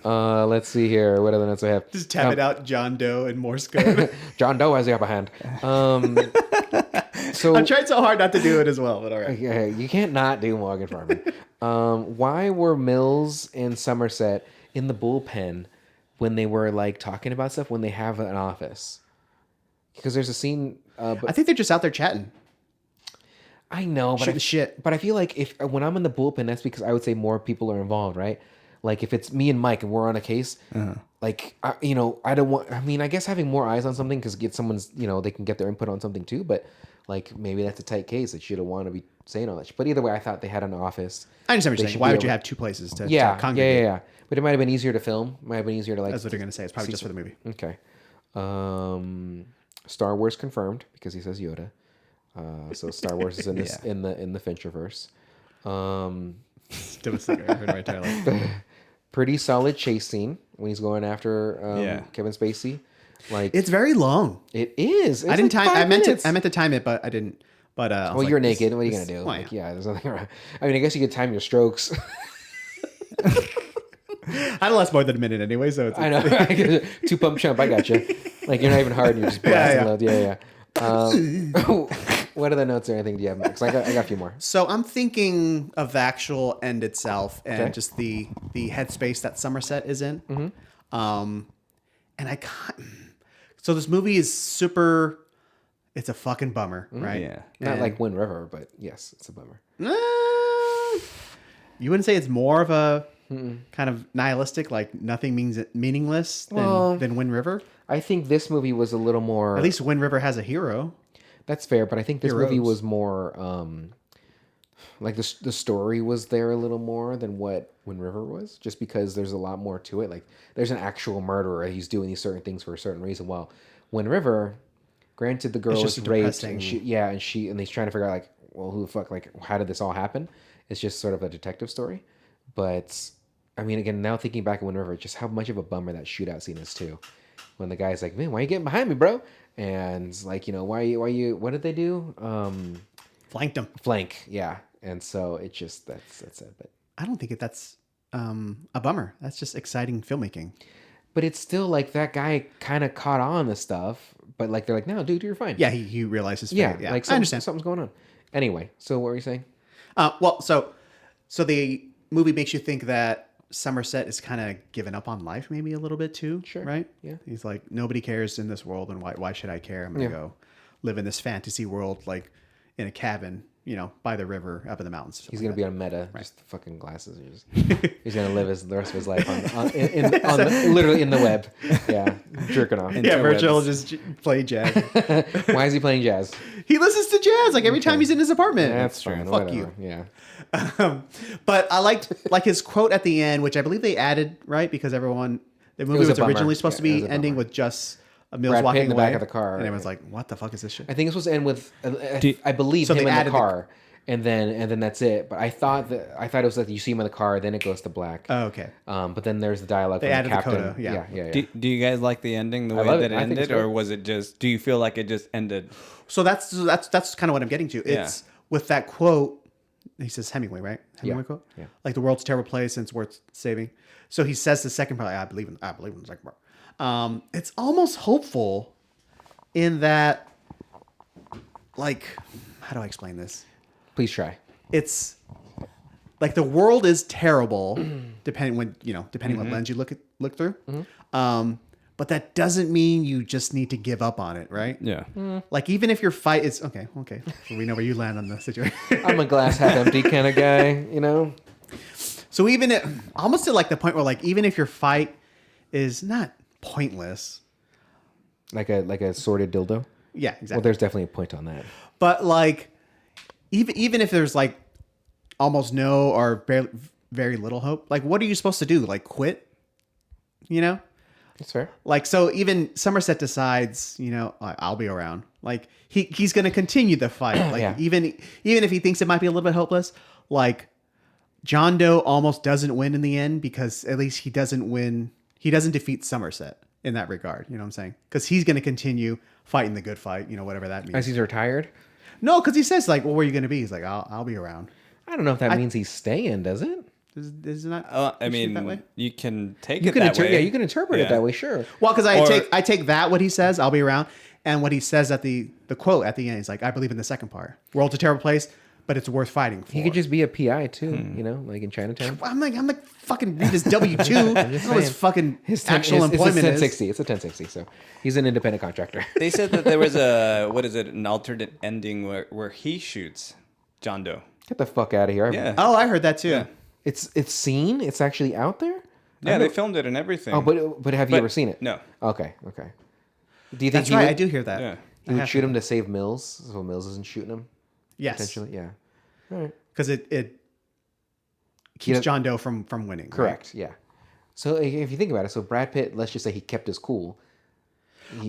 Let's see here. What other notes I have? Just tap it out, John Doe and Morse code. John Doe has the upper hand. So I'm trying so hard not to do it as well, but all right. yeah, you can't not do Morgan Freeman. Why were Mills and Somerset in the bullpen when they were like talking about stuff when they have an office? Because there's a scene. I think they're just out there chatting. I know, but Shooting shit. But I feel like when I'm in the bullpen, that's because I would say more people are involved, right? Like if it's me and Mike and we're on a case, like I don't want. I mean, I guess having more eyes on something because get someone's, they can get their input on something too. But like maybe that's a tight case that you don't want to be saying all that shit. But either way, I thought they had an office. I understand what They you're saying. should Why be would you able- have two places to Yeah, congregate? yeah. But it might have been easier to film. Might have been easier to like. That's what they're going to say. It's probably just for the movie. Okay. Star Wars confirmed because he says Yoda. So Star Wars is in this in the Fincherverse. Still a cigarette. I heard my Tyler. Pretty solid chase scene when he's going after Kevin Spacey. Like It's very long. it is. It's I didn't like time. 5 I meant minutes. to. I meant to time it, but I didn't. But I was Well, like, you're naked. What are you gonna do? well, Like, yeah, there's nothing wrong. I mean, I guess you could time your strokes. I don't last more than a minute anyway, so it's. I know. 2 pump chump. I got you. Like you're not even hard. And you're just blasting loads. Yeah. What other notes or anything do you have, Max? I got a few more. So I'm thinking of the actual end itself and Okay. just the headspace that Somerset is in. And I can't. So this movie is super. It's a fucking bummer, right? Yeah. Not And- like Wind River, but yes, it's a bummer. You wouldn't say it's more of a kind of nihilistic, like nothing means meaningless than Wind River. I think this movie was a little more. At least Wind River has a hero. That's fair, but I think this movie Heroes. was more like the story was there a little more than what Wind River was, just because there's a lot more to it. Like there's an actual murderer, he's doing these certain things for a certain reason. While Wind River, granted, the girl just is a raped, depressing- and he's trying to figure out like, well, who the fuck, like, how did this all happen? It's just sort of a detective story, but I mean, again, now thinking back at Wind River, just how much of a bummer that shootout scene is too. When the guy's like, man, why are you getting behind me, bro? And like, why you, what did they do? Flanked him. Flank. Yeah. And so it just, that's it. But I don't think that's a bummer. That's just exciting filmmaking. it's still like that guy kind of caught on the stuff, but like, they're like, no, dude, you're fine. Yeah, he realizes. Yeah. Yeah, Like I understand. something's going on. Anyway. So what were you saying? Well, so the movie makes you think that Somerset is kind of giving up on life, maybe a little bit too. Sure. Right? Yeah. He's like, nobody cares in this world, and why should I care? I'm gonna go live in this fantasy world, like in a cabin, by the river, up in the mountains. He's gonna be on Meta, just fucking glasses. He's gonna live the rest of his life literally in the web. Yeah, jerking off. Yeah, Virgil just play jazz. Why is he playing jazz? He listens to jazz like every time he's in his apartment. That's fine. Fuck Whatever. you. Yeah. But I liked his quote at the end, which I believe they added, right? Because the movie was a was bummer. originally supposed to Yeah, it be was a ending bummer. with just Mills Brad Pitt walking in the away back of the car. and everyone's like, "What the fuck is this shit?" I think it's supposed to end with, I believe, So him they in the added the- car, and then that's it. But I thought it was that you see him in the car, then it goes to black. Oh, okay. But then there's the dialogue They from added the the captain. coda, yeah. Yeah. Do you guys like the ending the way love that it. it I think it's ended, or great. was it just? Do you feel like it just ended? So that's kind of what I'm getting to. It's with that quote. He says Hemingway, right? Hemingway quote. Yeah. Like the world's a terrible place and it's worth saving. So he says the second part. I believe in the second part. It's almost hopeful in that, like, how do I explain this? Please try. It's like the world is terrible, depending what lens you look through. But that doesn't mean you just need to give up on it, right? Yeah. Like even if your fight is okay. So we know where you land on the situation. I'm a glass half empty kind of guy, you know? So even almost to like the point where like even if your fight is not pointless. Like a sorted dildo? Yeah, exactly. Well, there's definitely a point on that. But like even if there's like almost no or very little hope, like what are you supposed to do? Like quit? You know? That's fair. Like, so even Somerset decides, I'll be around. Like he's going to continue the fight. Like Yeah. even if he thinks it might be a little bit hopeless, like John Doe almost doesn't win in the end because at least he doesn't win. He doesn't defeat Somerset in that regard. You know what I'm saying? Because he's going to continue fighting the good fight, whatever that means. As he's retired? No, because he says like, well, where are you going to be? He's like, I'll be around. I don't know if that means he's staying, does it? Is it not? I issued that way? mean, you can take You it can that way. Yeah, you can interpret it Yeah. that way, sure. Well, because Or- I take that what he says, I'll be around, and what he says at the quote at the end, he's like, I believe in the second part. World's a terrible place, but it's worth fighting for. He could just be a PI too, like in Chinatown. I'm like fucking read his W-2. I know his fucking actual It's employment a is. 1060. It's a 1060, so he's an independent contractor. They said that there was an alternate ending where he shoots John Doe. Get the fuck out of here. Yeah. Oh, I heard that too. Yeah. It's seen? It's actually out there? Yeah, they filmed it and everything. Oh, but have you ever seen it? No. Okay. Do you think That's right. I do hear that. Yeah. He would shoot him to save Mills, so Mills isn't shooting him? Yes, Potentially, yeah. All right. because it keeps Yeah. John Doe from winning. right? Correct, yeah. So if you think about it, so Brad Pitt, let's just say he kept his cool.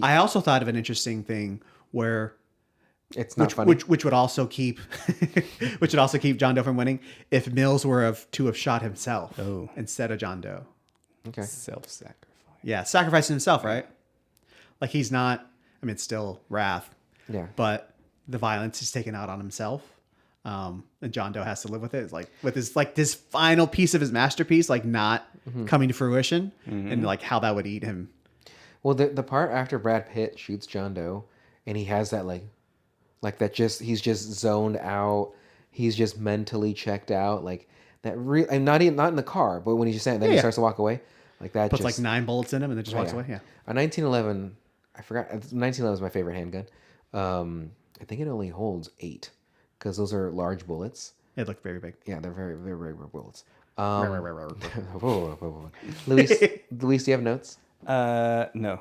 I also thought of an interesting thing where It's not funny. which would also keep John Doe from winning if Mills were to have shot himself instead of John Doe. Okay. Self-sacrifice. Yeah, sacrificing himself, right? Like he's not. I mean, it's still wrath. Yeah. But the violence is taken out on himself, and John Doe has to live with it. It's like with his this final piece of his masterpiece, like not coming to fruition, and like how that would eat him. Well, the part after Brad Pitt shoots John Doe, and he has that like that he's just zoned out. He's just mentally checked out. Like that real. I'm not in the car, but when he's just saying, then he starts to walk away. Like that. Puts just, like 9 bullets in him and then just walks away. Yeah. A 1911. I forgot. 1911 is my favorite handgun. I think it only holds 8 because those are large bullets. It looked very big. Yeah, they're very, very, very big bullets. Luis, do you have notes? No.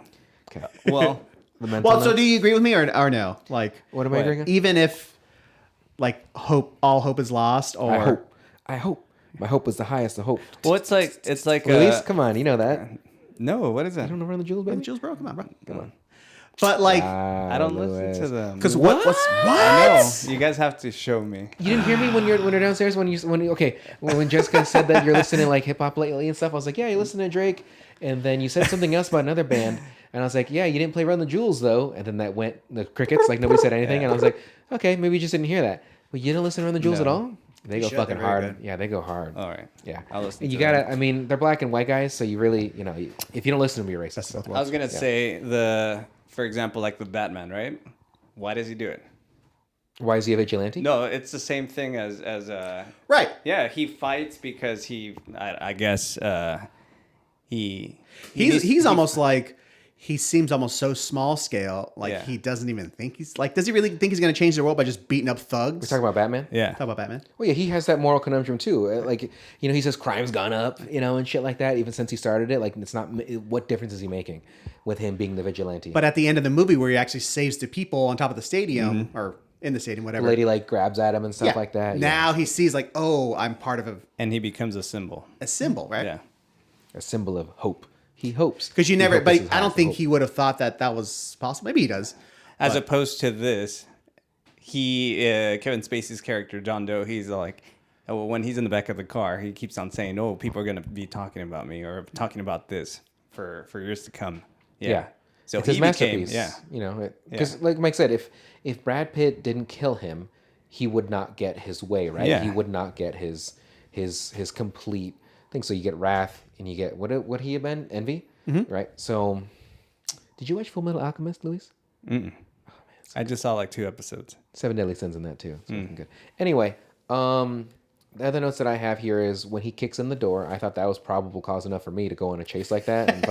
Okay. Well, The mental Well, so notes? do you agree with me or no? Like, What am I agreeing on? even if like all hope is lost, or I hope. My hope is the highest of hope. well, it's like Luis, come on, you know that. no. What is that? I don't know Run the Jewels, baby. Jules, bro, come on, bro, come on. But like, I don't listen to them. because What? what's No, you guys have to show me. You didn't hear me when you're downstairs when Jessica said that you're listening to like hip hop lately and stuff. I was like, yeah, you listen to Drake, and then you said something else about another band, and I was like, yeah, you didn't play Run the Jewels though, and then that went the crickets, like nobody said anything, and I was like, okay, maybe you just didn't hear that, but you didn't listen to Run the Jewels at all. They go should. fucking They're very hard. good. Yeah, they go hard. All right. Yeah, I'll listen And to you gotta. them. I mean, they're black and white guys, so you really, if you don't listen to them, you're racist. I was gonna say for example, like the Batman, right? Why does he do it? Why is he a vigilante? No, it's the same thing as right. yeah, he fights because I guess He's almost like he seems almost so small scale, like Yeah. he doesn't even think he's like. Does he really think he's going to change the world by just beating up thugs? We're talking about Batman. yeah. Talk about Batman. Well, yeah, he has that moral conundrum too. Like, he says crime's gone up, and shit like that. Even since he started it, like, it's not. What difference is he making with him being the vigilante? But at the end of the movie, where he actually saves the people on top of the stadium or in the stadium, the whatever, lady like grabs at him and stuff like that. Now he sees like, oh, I'm part of And he becomes a symbol. a symbol, right? Yeah. A symbol of hope. He hopes Because you He never, hopes but this is I don't hope. think he would have thought that was possible. Maybe he does. As opposed to this, Kevin Spacey's character John Doe, he's like, when he's in the back of the car, he keeps on saying, "Oh, people are gonna be talking about me or talking about this for years to come." Yeah. So it's he his masterpiece. became, Because like Mike said, if Brad Pitt didn't kill him, he would not get his way, right? Yeah. He would not get his complete thing. So you get wrath, and you get what he had been envy. right? So, did you watch Full Metal Alchemist, Luis? I just saw like 2 episodes. 7 Deadly Sins in that too. So good. Anyway, the other notes that I have here is when he kicks in the door, I thought that was probable cause enough for me to go on a chase like that and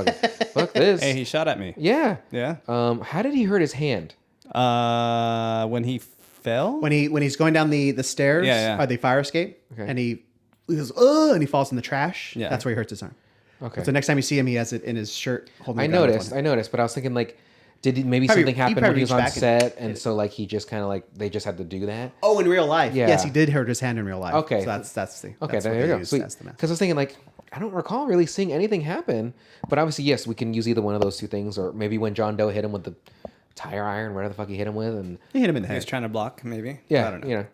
fuck this. Hey, he shot at me. Yeah. Yeah. How did he hurt his hand? When he fell? When he's going down the stairs or the fire escape, and he goes, oh, and he falls in the trash. Yeah. That's where he hurts his arm. Okay. So next time you see him, he has it in his shirt holding I the gun with noticed, one hand. but I was thinking like, did maybe Probably- something he happen probably when he was reached on back and set, hit and so like he just kind of like they just had to do that. Oh, in real life. Yeah. Yes, he did hurt his hand in real life. Okay. So that's the Okay, that's there what you they go. used Sweet. as the method. Because I was thinking like I don't recall really seeing anything happen, but obviously yes, we can use either one of those two things, or maybe when John Doe hit him with the tire iron, whatever the fuck he hit him with, and He hit him in the He was head. trying to block, maybe. yeah, I don't know. you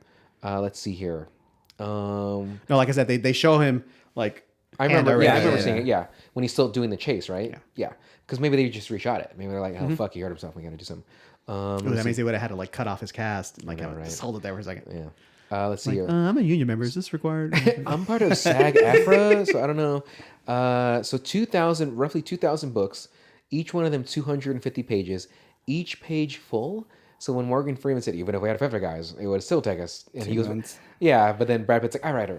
know. Let's see here. No, like I said, they show him like. I remember. hand Yeah, I already. remember seeing it. Yeah, when he's still doing the chase, right? Yeah. Because maybe they just reshot it. Maybe they're like, oh fuck, he hurt himself. We got to do something. Ooh, that means they would have had to like cut off his cast and like have right. just hold it there for a second. Yeah. Let's see here. I'm a union member. Is this required? I'm part of SAG-AFTRA, so I don't know. So roughly 2,000 books, each one of them 250 pages, each page full. So when Morgan Freeman said, even if we had 50 guys, it would still take us. And 2 he was, months. yeah, but then Brad Pitt's like, all right.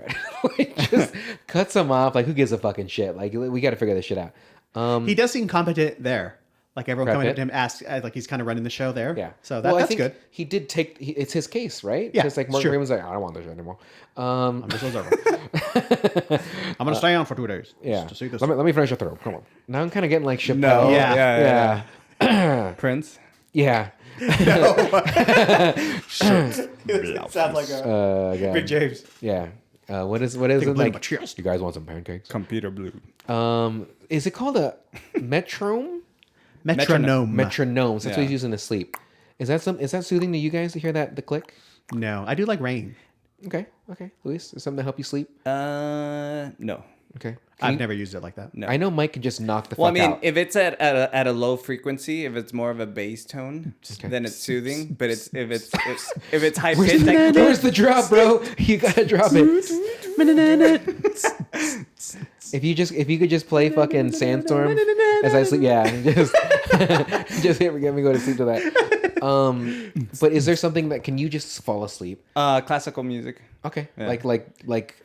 Like, just cuts him off. Like, who gives a fucking shit? Like, we got to figure this shit out. He does seem competent there. Like everyone Brad coming up Pitt? to him, ask like he's kind of running the show there. Yeah. So Well, I that's think good. he did take, it's his case, right? Yeah, Just like it's Morgan true. Freeman's like, I don't want this shit anymore. This was over. I'm gonna stay on for 2 days. Yeah. Just to see this. Let me finish it through. Come on. Now I'm kind of getting like Chappelle. No. Yeah. Yeah. Prince. Yeah. Sounds like a Again. Big James. Yeah. What is a it blue in like? my chest. You guys want some pancakes? Computer blue. Is it called a metronome? Metronome. Metronome. So that's what Yeah. he's using to sleep. Is that soothing to you guys to hear the click? No, I do like rain. Okay. Luis, is something to help you sleep? No. Okay. I've never used it like that. No. I know Mike can just knock the Well, I fuck mean, out. if it's at a low frequency, if it's more of a bass tone, then it's soothing. But if it's high pitched, Where's the drop, bro? You gotta drop it. If you could just play fucking Sandstorm as I sleep, yeah, just get me go to sleep to that. But is there something that can you just fall asleep? classical music. Okay, Yeah. like would-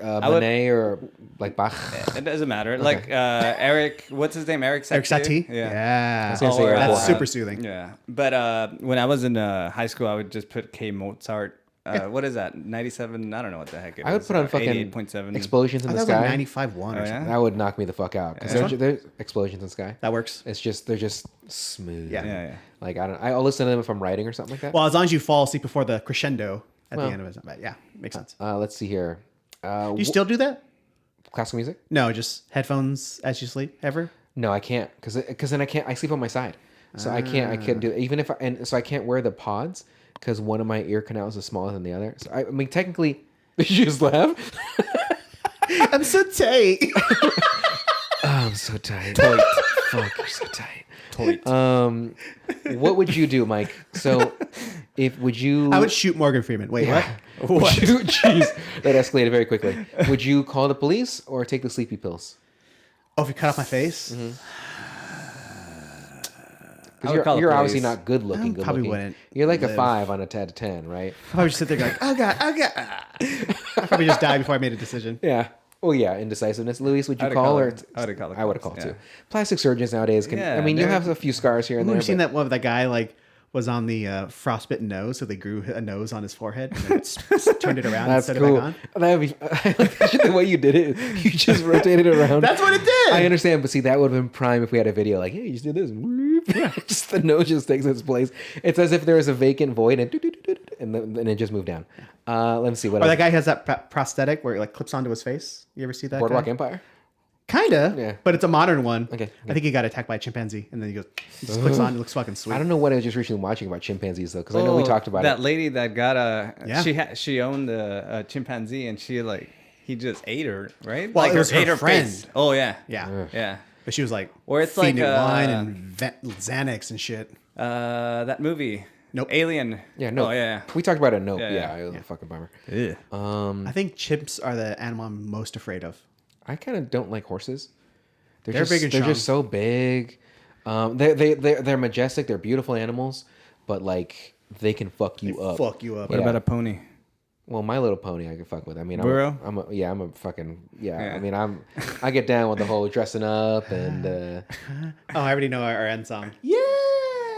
Monet or like Bach. It doesn't matter. Like Eric, what's his name? Eric Satie. Eric Satie. I was gonna say Or, Eric That's Warren. super soothing. Yeah, but when I was in high school, I would just put K Mozart. What is that? 97? I don't know what the heck it is. I would put on fucking 88.7. explosions in I the thought it was sky. like 95.1 or Oh, yeah? something. That would knock me the fuck out because Yeah. there's explosions in the sky. That works. It's just they're just smooth. Yeah. Yeah, yeah. Like I'll listen to them if I'm writing or something like that. Well, as long as you fall asleep before the crescendo at Well. the end of it. But yeah, makes sense. Let's see here. Do you still do that? Classical music? No, just headphones as you sleep ever? No, I can't because then I sleep on my side, so I can't do it. Even if so I can't wear the pods because one of my ear canals is smaller than the other. So I mean technically, did you just laugh? I'm so tight. I'm so tight. Fuck, you're so tight. What would you do, Mike? So would you? I would shoot Morgan Freeman. Wait, what? What? Jeez, that escalated very quickly. Would you call the police or take the sleepy pills? Oh, if you cut off my face? Mm-hmm. I would call the You're obviously police. not good looking. Good probably looking. wouldn't You're like a live. 5 on a 10 out of 10, right? I'd probably just sit there like, oh God. I'd probably just die before I made a decision. Yeah. Oh yeah, indecisiveness. Luis, would you I'd call call or? it. I would've called the I would have police, called yeah. too. Plastic surgeons nowadays can. Yeah, I mean, you they're- have a few scars here and Ooh, there. you seen but- that one with that guy like was on the frostbitten nose, so they grew a nose on his forehead and then turned it around That's and set cool. it back on. That would be. I like that shit, the way you did it. You just rotated it around. That's what it did. I understand, but see, that would have been prime if we had a video like, hey, you just did this. Yeah. Just the nose just takes its place. It's as if there was a vacant void and it just moved down. Let me see what Or else. that guy has that prosthetic where it like clips onto his face. You ever see that? Boardwalk guy? Empire. Kinda. Yeah. But it's a modern one. Okay. I think he got attacked by a chimpanzee, and then he just clicks on. It looks fucking sweet. I don't know what I was just recently watching about chimpanzees though, because I know we talked about that it. lady that got Yeah. she owned a chimpanzee and he just ate her, right? Well, like it was her ate her friend. face. Oh yeah, Yeah. yeah. But she was like, Or it's feeding like, it wine and Xanax and shit. That movie. Nope. Alien. Yeah, no. Oh yeah. We talked about it. Nope. Yeah, Yeah, yeah. it was a fucking bummer. Yeah. I think chimps are the animal I'm most afraid of. I kind of don't like horses. They're big and they're strong. just so big. They're majestic. They're beautiful animals, but like they can fuck you up. Fuck you up. What about a pony? Well, My Little Pony, I can fuck with. I mean, Burrow? I'm a fucking Yeah. I mean, I get down with the whole dressing up and. Oh, I already know our end song. Yeah.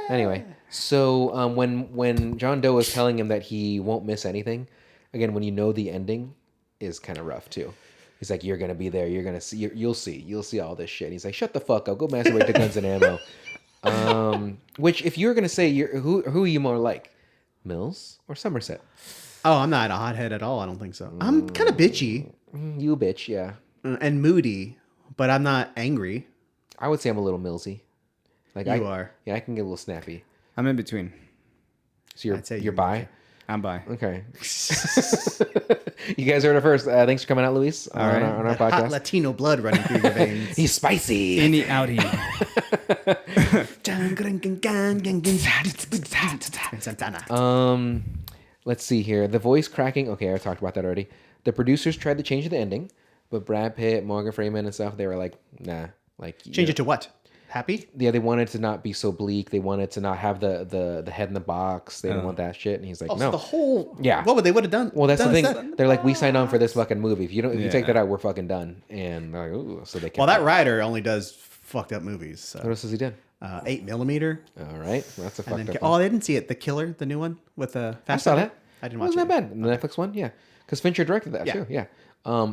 Anyway, so when John Doe was telling him that he won't miss anything, again, when you know the ending is kind of rough too. He's like, you're gonna be there. You're gonna see. You'll see all this shit. And he's like, shut the fuck up. Go masturbate to Guns and Ammo. Which, if you're gonna say, who are you more like, Mills or Somerset? Oh, I'm not a hothead at all. I don't think so. I'm kind of bitchy You bitch, yeah. and moody, but I'm not angry. I would say I'm a little Millsy. Like You are. Yeah, I can get a little snappy. I'm in between. So I'd say you're you're bi. I'm bi. Okay. You guys heard it first. Thanks for coming out, Luis, on, right. on our Hot podcast. Latino blood running through your veins. He's spicy. Any outie. Santana. Let's see here. The voice cracking. Okay, I talked about that already. The producers tried to change the ending, but Brad Pitt, Morgan Freeman, and stuff, they were like, nah. Like Change it to what? Happy? Yeah, they wanted to not be so bleak. They wanted to not have the head in the box. They didn't want that shit. And he's like, Oh, no. so the whole. Yeah. What would they would have done? Well, that's the done thing. instead? They're like, we signed on for this fucking movie. If you Yeah. take that out, we're fucking done. And they're like, ooh, so they kept Well, that it. writer only does fucked up movies. So. What else has he done? 8mm. All right, that's a And fucked then, up one. I didn't see it. The Killer, the new one with the. I saw that. I didn't watch Wasn't it. that bad? The Netflix one, yeah, because Fincher directed that Yeah. too. Yeah,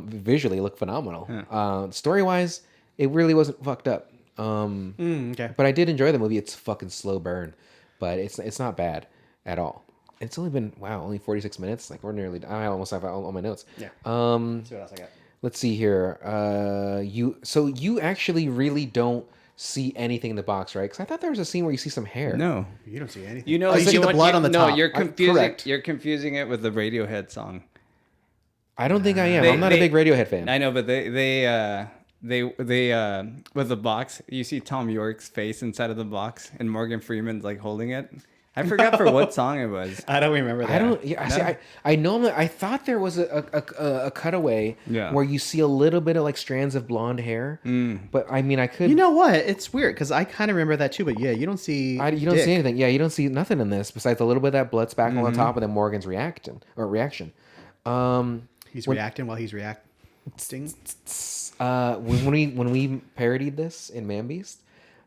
visually it looked phenomenal. Story wise, it really wasn't fucked up. Okay. But I did enjoy the movie. It's a fucking slow burn, but it's not bad at all. It's only been only 46 minutes. Like we're nearly. I almost have all my notes. Yeah. Um, Let's see what else I got. let's see here. You actually really don't see anything in the box, right? Because I thought there was a scene where you see some hair. No. You don't see anything. You know, Oh, you see the blood on the top. No, you're confusing. correct. You're confusing it with the Radiohead song. I don't think I am. They- I'm not a they- big Radiohead fan. I know, but they with the box, you see Tom York's face inside of the box, and Morgan Freeman's like holding it. I forgot for what song it was. I don't remember that. I don't. Yeah, see, I know. I thought there was a cutaway Yeah. where you see a little bit of like strands of blonde hair, but I mean, I could. You know what? It's weird because I kind of remember that too. But yeah, you don't see. you don't dick. see anything. Yeah, you don't see nothing in this besides a little bit of that blood spackle on top, and then Morgan's reaction. He's reacting while he's reacting. When we parodied this in Man Beast,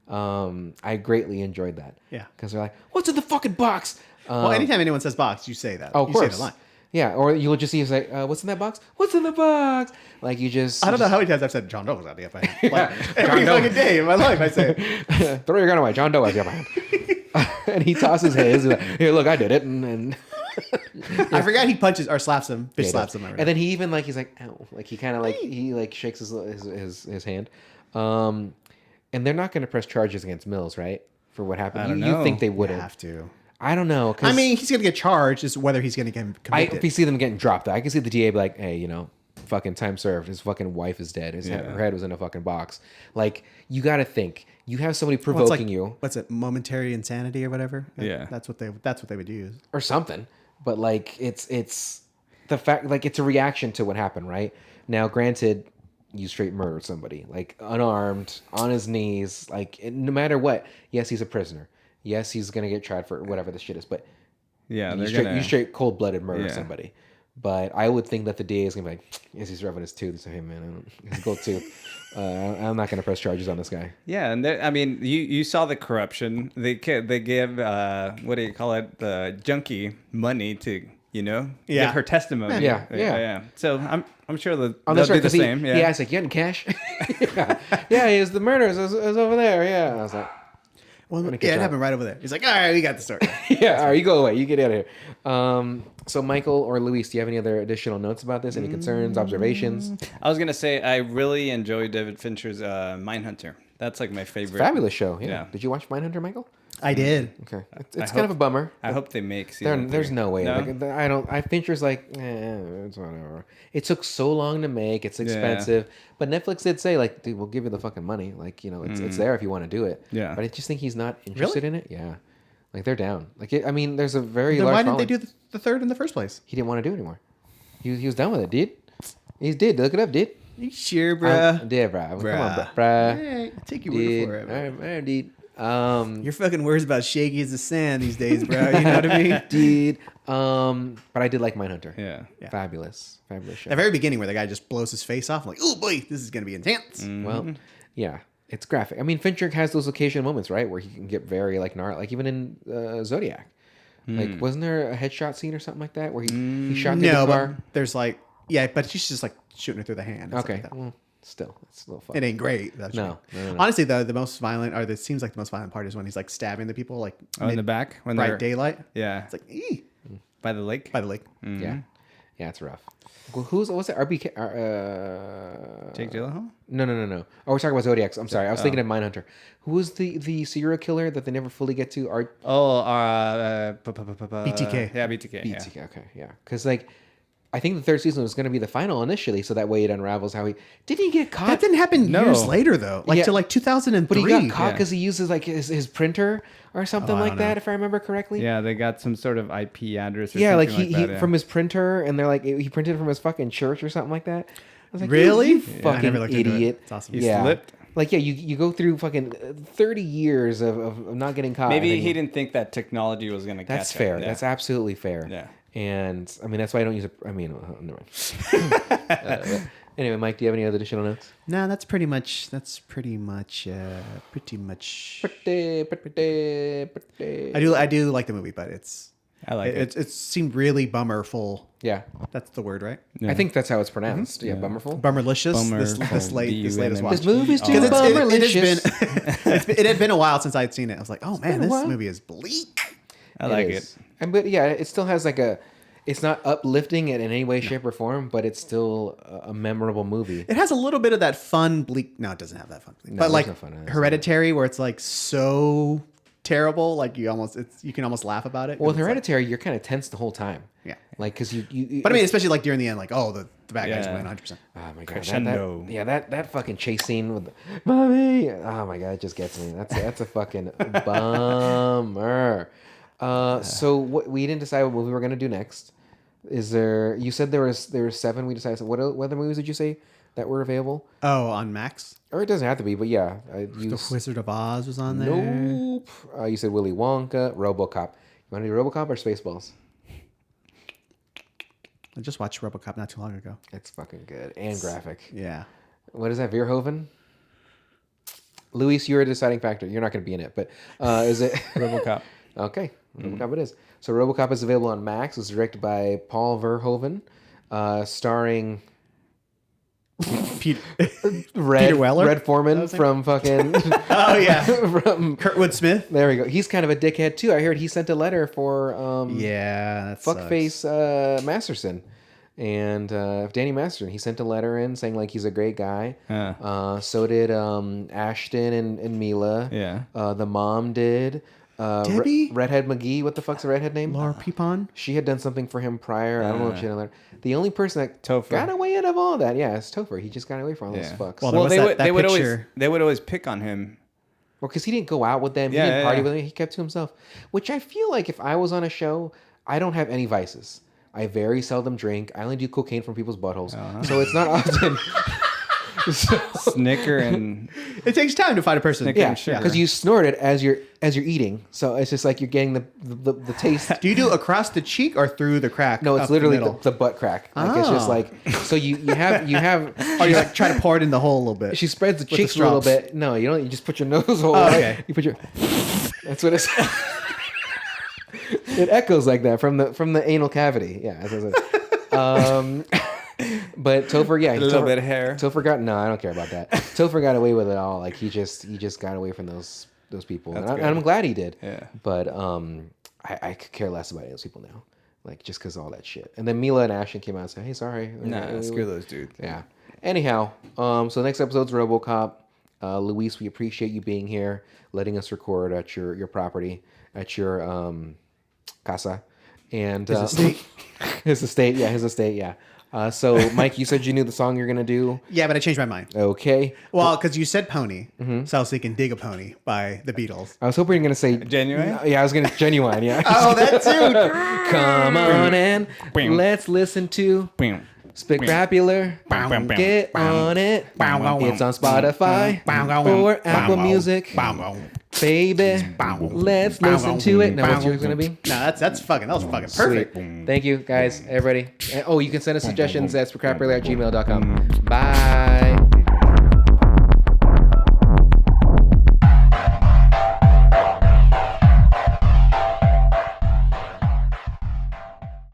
I greatly enjoyed that. Yeah. because they're like, "What's in the fucking box?" Well, anytime anyone says box, you say that. Oh, of you course. say the line. Yeah, or you'll just see us like, "What's in that box? What's in the box?" Like you just. I don't know how many times I've said John Doe was out the upper hand. Like, John every Doe. fucking day in my life, I say it. Throw your gun away. John Doe has the upper hand. And he tosses his. He's like, here, look, I did it. And I forgot he punches or slaps him. Fish Yeah, slaps he does. him. And then he even like he's like, ow. Like he kind of like he like shakes his hand. And they're not going to press charges against Mills, right? For what happened. I don't You know. think they you wouldn't? have to. I don't know. 'Cause I mean, he's gonna get charged. Is whether he's gonna get I convicted. see them getting dropped. Though. I can see the DA be like, hey, fucking time served. His fucking wife is dead. Her head was in a fucking box. Like, you got to think. You have somebody Well, it's provoking like, you What's it? Momentary insanity or whatever. Yeah. That's what they would use. or something. But like, it's the fact. Like, it's a reaction to what happened, right? Now, granted, you straight murdered somebody, like unarmed, on his knees, like no matter what. Yes, he's a prisoner. Yes, he's gonna get tried for whatever the shit is. But Yeah, you straight cold blooded murder Yeah. somebody. But I would think that the DA is gonna be like, as he's rubbing his tooth, he's like, hey man, his gold tooth. I'm not gonna press charges on this guy. Yeah, and I mean, you saw the corruption. They give what do you call it, the junkie money to Yeah. give her testimony. Yeah. So I'm sure Oh, they'll that's do right. the 'Cause same. he asked like, you getting cash? yeah. He was the murders. It was over there. Yeah. I was like, Well, Gonna yeah, catch it up. happened right over there. He's like, all right, we got the story. yeah. All right, you go away. You get out of here. So Michael or Luis, do you have any other additional notes about this? Any concerns, observations? I was gonna say I really enjoy David Fincher's Mindhunter. That's like my favorite. Fabulous show. Yeah. Yeah. Did you watch Mindhunter, Michael? I did. Okay. It's I kind of a bummer. I hope they make season There's 3. no way. No? Like, I don't. I Fincher's like, it's whatever. It took so long to make. It's expensive. But Netflix did say like, dude, we'll give you the fucking money. Like, it's there if you want to do it. Yeah. But I just think he's not interested in it. Yeah. Like they're down. Like I mean, there's a very Then large. why didn't they following. do the third in the first place? He didn't want to do it anymore. He was done with it, dude. He's dead. Look it up, dude. You sure, bruh? Yeah, bruh. Come on, Bruh. bruh. Hey, I'll take your Dude, word for it. all right, dude. Your fucking words about shaky as the sand these days, bro. You know what I mean? Dude. But I did like Mindhunter. Yeah. Fabulous show. The very beginning where the guy just blows his face off, I'm like, oh boy, this is gonna be intense. Well, yeah, it's graphic. I mean, Fincher has those occasional moments, right, where he can get very like gnarly, like even in Zodiac. Like, wasn't there a headshot scene or something like that where he shot the No, car? but there's like, yeah, but she's just like shooting her through the hand. and stuff Okay, like that. well, still, it's a little fun. It ain't great. That's No. Honestly, the most violent, or it seems like the most violent part is when he's like stabbing the people, like Oh, in the back when bright they're daylight. Yeah. It's like, ee, By the lake. by the lake. Yeah, it's rough. Well, what's it? RBK? Jake Gyllenhaal. No. Oh, we're talking about Zodiac. I'm sorry. I was thinking of Mindhunter. Who was the serial killer that they never fully get to? Oh, BTK. Yeah, BTK. Yeah. BTK. Okay, yeah. Because like, I think the third season was going to be the final initially, so that way it unravels how did he get caught? That didn't happen No. years later though, like Yeah. to like 2003. But he got caught Yeah. because he uses like his printer or something I like don't that, know. if I remember correctly. Yeah, they got some sort of IP address. Or Yeah, like something he that, yeah. from his printer, and they're like he printed it from his fucking church or something like that. I was like, Really? You Yeah, I fucking never looked into it. idiot! It's awesome. He yeah. slipped. Like you go through fucking 30 years of not getting caught. Maybe and then he didn't think that technology was gonna catch That's fair. up. Yeah. That's absolutely fair. Yeah. And I mean that's why I don't use it. I mean, never mind. Anyway, Mike, do you have any other additional notes? No, that's pretty much. Pretty. I do like the movie, but I like it. it seemed really bummerful. Yeah, That's the word, right? I think that's how it's pronounced. Yeah, bummerful. Bummerlicious. This Bummerful. latest watch. This movie's too Because bummerlicious. it had been a while since I'd seen it. I was like, oh man, been a this while. movie is bleak. I like is. it. And but yeah, it still has like it's not uplifting in any way, shape, or form, but it's still a memorable movie. It has a little bit of that fun bleak. No, it doesn't have that fun. Bleak. No, but there's like no fun in it. Hereditary, where it's like so terrible, like you can almost laugh about it. Well, with It's like- Hereditary, you're kind of tense the whole time. Yeah. Like because you. but I mean, especially like during the end, like the bad guys Yeah. win 100%. Oh my god! Crescendo. That fucking chase scene with the mommy. Oh my god, it just gets me. That's a fucking bummer. So what we didn't decide what movie we're gonna do next. Is there? You said there was 7. We decided. What other movies did you say that were available? Oh, on Max, Or it doesn't have to be, but yeah, The Wizard of Oz was on there. Nope. You said Willy Wonka, RoboCop. You want to do RoboCop or Spaceballs? I just watched RoboCop not too long ago. It's fucking good and graphic. Yeah. What is that? Verhoeven? Luis, you're a deciding factor. You're not going to be in it, but is it? RoboCop. Okay, RoboCop it is. So RoboCop is available on Max. It's directed by Paul Verhoeven, starring Peter Red Weller? Red Foreman from fucking Oh yeah. from. Kurtwood Smith. There we go. He's kind of a dickhead too. I heard he sent a letter for Yeah, that sucks. fuckface Masterson. And Danny Masterson, he sent a letter in saying like he's a great guy. So did Ashton and Mila. Yeah. The mom did. Debbie? Redhead McGee. What the fuck's the redhead name? Laura Peapon. She had done something for him prior. I don't know if she had a letter. The only person that Topher. got away out of all that, yeah, is Topher. He just got away from all those Yeah. fucks. Well, Well, there was that they would picture. always pick on him. because he didn't go out with them. He Yeah, didn't yeah, party yeah. with them. He kept to himself. Which I feel like if I was on a show, I don't have any vices. I very seldom drink. I only do cocaine from people's buttholes. So it's not often. Snicker and It takes time to find a person. Snicker Yeah, and sugar. because you snort it as you're eating. So it's just like you're getting the taste. Do you do across the cheek or through the crack? No, up it's literally middle? the butt crack. Like it's just Oh. like so you have Or you like try to pour it in the hole a little bit. she spreads the the cheeks a little straws. bit. No, you don't. You just put your nose hole. Oh, right? okay. You put your. That's what it's. It echoes like that from the anal cavity. Yeah. That's what I said. But Topher, yeah, a little bit of hair. Topher got no. I don't care about that. Topher got away with it all. Like he just got away from those people, and That's I'm glad he did. Yeah. But I could care less about those people now. Like just because of all that shit. And then Mila and Ashton came out and said, "Hey, sorry." Nah, screw those dudes. Yeah. Anyhow, so the next episode's RoboCop. Luis, we appreciate you being here, letting us record at your property, at your casa, and His estate. his estate. Yeah, his estate. Yeah. So, Mike, you said you knew the song you're gonna do. Yeah, but I changed my mind. Okay. Well, because you said pony, so I was thinking "Dig a Pony" by the Beatles. I was hoping you were gonna say Genuine? Yeah, I was gonna genuine. Yeah. Oh, that too. Come on in. Let's listen to Boom. Specrapular. Get on it. It's on Spotify or Apple Music. Baby, let's listen to it. Now, what's yours gonna be? No, that was fucking perfect. Sweet. Thank you, guys, everybody. Oh, you can send us suggestions at specrapular@gmail.com. Bye.